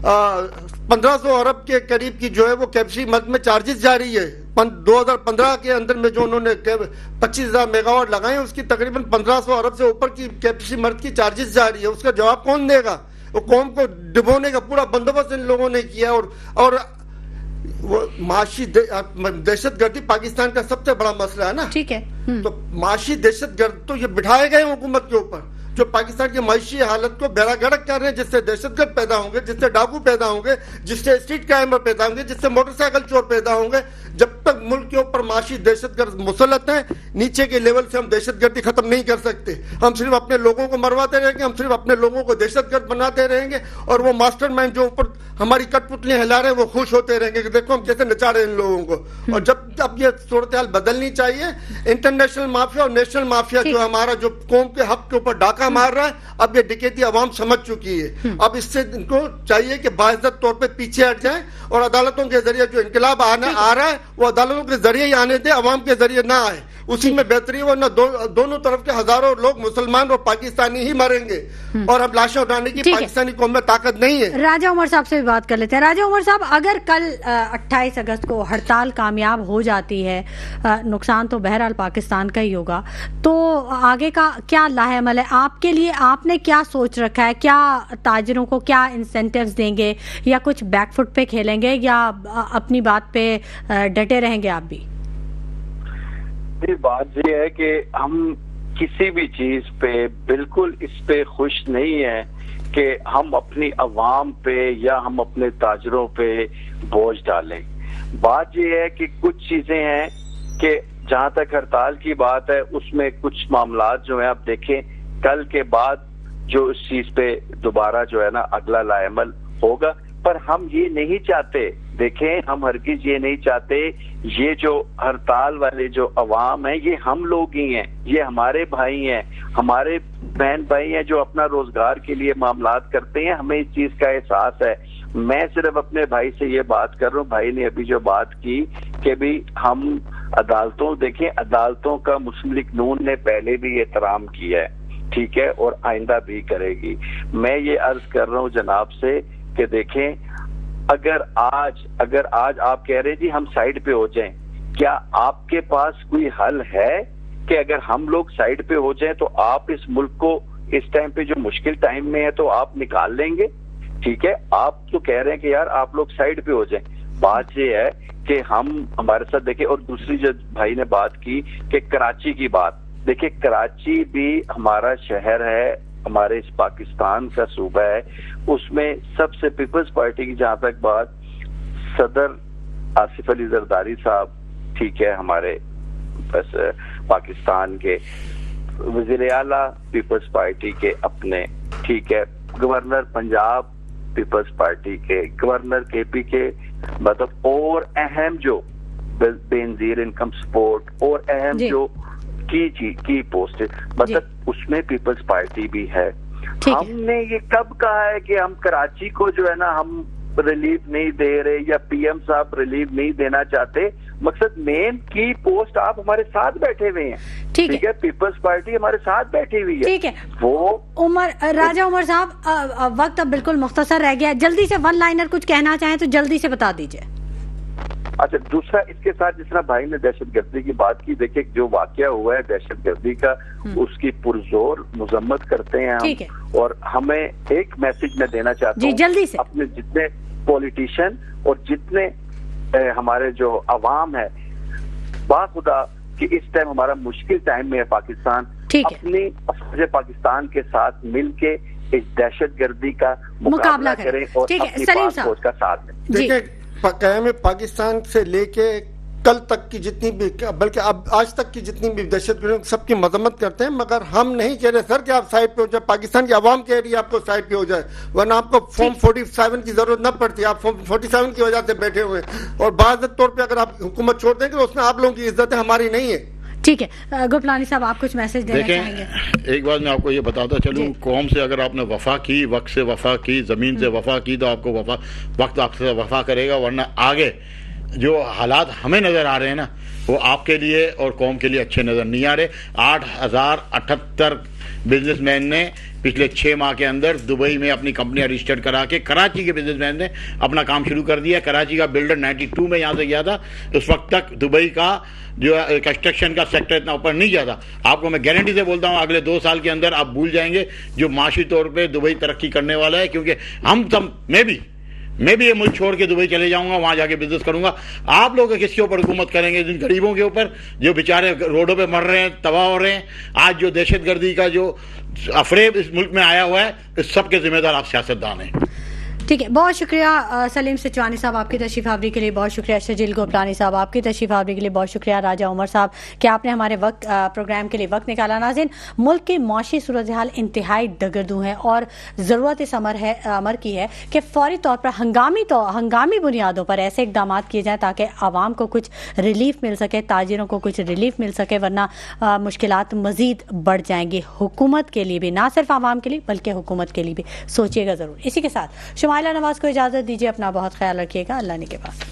1500 ارب کے قریب کی جو ہے وہ کیپسٹی مرد میں چارجز جاری ہے. 2015 کے اندر میں جو انہوں نے 25,000 میگا واٹ لگائے اس کی تقریباً 1500 ارب سے اوپر کی کیپسٹی مرد کی چارجز جاری ہے. اس کا جواب کون دے گا؟ وہ قوم کو ڈبونے کا پورا بندوبست ان لوگوں نے کیا. اور وہ معاشی دہشت گردی پاکستان کا سب سے بڑا مسئلہ ہے نا. ٹھیک ہے, تو معاشی دہشت گرد تو یہ بٹھائے گئے حکومت کے اوپر جو پاکستان کی معاشی حالت کو بیڑا گرک کر رہے ہیں, جس سے دہشت گرد پیدا ہوں گے, جس سے ڈاکو پیدا ہوں گے, جس سے اسٹریٹ کرائمر پیدا ہوں گے, جس سے موٹر سائیکل چور پیدا ہوں گے. جب تک ملک کے اوپر معاشی دہشت گرد مسلط ہیں, نیچے کے لیول سے ہم دہشت گردی ختم نہیں کر سکتے. ہم صرف اپنے لوگوں کو مرواتے رہیں گے, ہم صرف اپنے لوگوں کو دہشت گرد بناتے رہیں گے, اور وہ ماسٹر مائنڈ جو اوپر ہماری کٹ پتلیاں ہلا رہے ہیں وہ خوش ہوتے رہیں گے کہ دیکھو ہم کیسے نچا رہے ہیں ان لوگوں کو. اور جب اب یہ صورتحال بدلنی چاہیے. انٹرنیشنل مافیا اور نیشنل مافیا جو ہمارا جو قوم کے حق کے اوپر ڈاکہ مار رہا ہے, اب یہ ڈکیتی عوام سمجھ چکی ہے. اب اس سے ان کو چاہیے کہ باعزت طور پہ پیچھے ہٹ جائیں اور عدالتوں کے ذریعے جو انقلاب آ رہا ہے وہ عدالتوں کے ذریعے ہی آنے دے, عوام کے ذریعے نہ آئے. اسی میں بہتری ہو, نہ دونوں طرف کے ہزاروں لوگ مسلمان اور پاکستانی ہی مریں گے, اور اب لاشیں اٹھانے کی پاکستانی قوم میں طاقت نہیں ہے. راجہ عمر صاحب سے بھی بات کر لیتے ہیں. راجہ عمر صاحب, اگر کل 28 اگست کو ہڑتال کامیاب ہو جاتی ہے, نقصان تو بہرحال پاکستان کا ہی ہوگا, تو آگے کا کیا لاہ عمل ہے آپ کے لیے؟ آپ نے کیا سوچ رکھا ہے؟ کیا تاجروں کو کیا انسینٹیوز دیں گے, یا کچھ بیک فٹ پہ کھیلیں گے, یا اپنی بات پہ ڈٹے رہیں گے آپ بھی؟ بات یہ ہے کہ ہم کسی بھی چیز پہ بالکل اس پہ خوش نہیں ہیں کہ ہم اپنی عوام پہ یا ہم اپنے تاجروں پہ بوجھ ڈالیں. بات یہ ہے کہ کچھ چیزیں ہیں کہ جہاں تک ہڑتال کی بات ہے اس میں کچھ معاملات جو ہیں آپ دیکھیں کل کے بعد جو اس چیز پہ دوبارہ جو ہے نا اگلا لاہ عمل ہوگا. پر ہم یہ نہیں چاہتے, دیکھیں ہم ہرگز یہ نہیں چاہتے, یہ جو ہڑتال والے جو عوام ہیں یہ ہم لوگ ہی ہیں, یہ ہمارے بھائی ہیں, ہمارے بہن بھائی ہیں جو اپنا روزگار کے لیے معاملات کرتے ہیں. ہمیں اس چیز کا احساس ہے. میں صرف اپنے بھائی سے یہ بات کر رہا ہوں, بھائی نے ابھی جو بات کی کہ بھی ہم عدالتوں, دیکھیں عدالتوں کا مسلم لیگ نون نے پہلے بھی احترام کیا ہے, ٹھیک ہے, اور آئندہ بھی کرے گی. میں یہ عرض کر رہا ہوں جناب سے کہ دیکھیں اگر آج آپ کہہ رہے ہیں جی ہم سائیڈ پہ ہو جائیں, کیا آپ کے پاس کوئی حل ہے کہ اگر ہم لوگ سائیڈ پہ ہو جائیں تو آپ اس ملک کو اس ٹائم پہ جو مشکل ٹائم میں ہے تو آپ نکال لیں گے؟ ٹھیک ہے, آپ تو کہہ رہے ہیں کہ یار آپ لوگ سائیڈ پہ ہو جائیں. بات یہ ہے کہ ہم ہمارے ساتھ دیکھیں, اور دوسری جو بھائی نے بات کی کہ کراچی کی بات, دیکھیں کراچی بھی ہمارا شہر ہے, ہمارے اس پاکستان کا صوبہ ہے, اس میں سب سے پیپلز پارٹی کی جہاں تک بات, صدر آصف علی زرداری صاحب, ٹھیک ہے, ہمارے بس پاکستان کے وزیر اعلیٰ پیپلز پارٹی کے اپنے, ٹھیک ہے, گورنر پنجاب پیپلز پارٹی کے گورنر کے پی کے مطلب اور اہم جو بینظیر انکم سپورٹ اور اہم جو کی پوسٹ مطلب اس میں پیپلز پارٹی بھی ہے. ہم نے یہ کب کہا ہے کہ ہم کراچی کو جو ہے نا ہم ریلیف نہیں دے رہے یا پی ایم صاحب ریلیف نہیں دینا چاہتے؟ مقصد مین کی پوسٹ آپ ہمارے ساتھ بیٹھے ہوئے ہیں, ٹھیک ہے, پیپلز پارٹی ہمارے ساتھ بیٹھی ہوئی ہے, ٹھیک ہے. وہ راجہ عمر صاحب وقت اب بالکل مختصر رہ گیا, جلدی سے ون لائنر کچھ کہنا چاہیں تو جلدی سے بتا دیجئے. اچھا, دوسرا اس کے ساتھ جس طرح بھائی نے دہشت گردی کی بات کی, دیکھیں جو واقعہ ہوا ہے دہشت گردی کا اس کی پرزور مذمت کرتے ہیں ہم, اور ہمیں ایک میسج میں دینا چاہتا ہوں جلدی سے اپنے جتنے پولیٹیشین اور جتنے ہمارے جو عوام ہے, باخدا کہ اس ٹائم ہمارا مشکل ٹائم میں ہے پاکستان, اپنی افواج پاکستان کے ساتھ مل کے اس دہشت گردی کا مقابلہ کریں اور اپنی فوج کا ساتھ دیں. قیام پاکستان سے لے کے کل تک کی جتنی بھی, بلکہ اب آج تک کی جتنی بھی دہشت گردی سب کی مذمت کرتے ہیں, مگر ہم نہیں کہہ رہے سر کہ آپ سائڈ پہ ہو جائے, پاکستان کی عوام کہہ رہی ہے آپ کو سائڈ پہ ہو جائے, ورنہ آپ کو فارم 47 کی ضرورت نہ پڑتی, آپ فارم 47 کی وجہ سے بیٹھے ہوئے ہیں, اور بعض طور پہ اگر آپ حکومت چھوڑ دیں گے تو اس میں آپ لوگوں کی عزت ہے, ہماری نہیں ہے. ٹھیک ہے, گوپلانی صاحب آپ کچھ میسج دینا چاہیں گے؟ ایک بات میں آپ کو یہ بتاتا چلوں, قوم سے اگر آپ نے وفا کی, وقت سے وفا کی, زمین سے وفا کی, تو آپ کو وقت آپ سے وفا کرے گا, ورنہ آگے جو حالات ہمیں نظر آ رہے ہیں نا وہ آپ کے لیے اور قوم کے لیے اچھے نظر نہیں آ رہے. 8078 بزنس مین نے پچھلے 6 ماہ کے اندر دبئی میں اپنی کمپنیاں رجسٹرڈ کرا کے, کراچی کے بزنس مین نے اپنا کام شروع کر دیا. کراچی کا بلڈر 92 میں یہاں سے گیا تھا, اس وقت تک دبئی کا جو کنسٹرکشن کا سیکٹر اتنا اوپر نہیں جاتا. آپ کو میں گارنٹی سے بولتا ہوں اگلے 2 سال کے اندر آپ بھول جائیں گے جو معاشی طور پہ دبئی ترقی کرنے والا ہے, کیونکہ ہم سب میں بھی یہ ملک چھوڑ کے دبئی چلے جاؤں گا, وہاں جا کے بزنس کروں گا. آپ لوگ کس کے اوپر حکومت کریں گے؟ جن غریبوں کے اوپر جو بیچارے روڈوں پہ مر رہے ہیں, تباہ ہو رہے ہیں. آج جو دہشت گردی کا جو افریب اس ملک میں آیا ہوا ہے, اس سب کے ذمہ دار آپ سیاستدان ہیں. ٹھیک ہے, بہت شکریہ سلیم سچوانی صاحب آپ کی تشریف آوری کے لیے, بہت شکریہ شجیل گوپلانی صاحب آپ کی تشریف آوری کے لیے, بہت شکریہ راجہ عمر صاحب کہ آپ نے ہمارے پروگرام کے لیے وقت نکالا. ناظرین, ملک کی معاشی صورتحال انتہائی دگردوں ہے اور ضرورت اس امر کی ہے کہ فوری طور پر ہنگامی بنیادوں پر ایسے اقدامات کیے جائیں تاکہ عوام کو کچھ ریلیف مل سکے, تاجروں کو کچھ ریلیف مل سکے, ورنہ مشکلات مزید بڑھ جائیں گی. حکومت کے لیے بھی, نہ صرف عوام کے لیے بلکہ حکومت کے لیے بھی سوچیے گا ضرور. اسی کے ساتھ شمائلہ نواز کو اجازت دیجیے, اپنا بہت خیال رکھیے گا, اللہ نے کے پاس.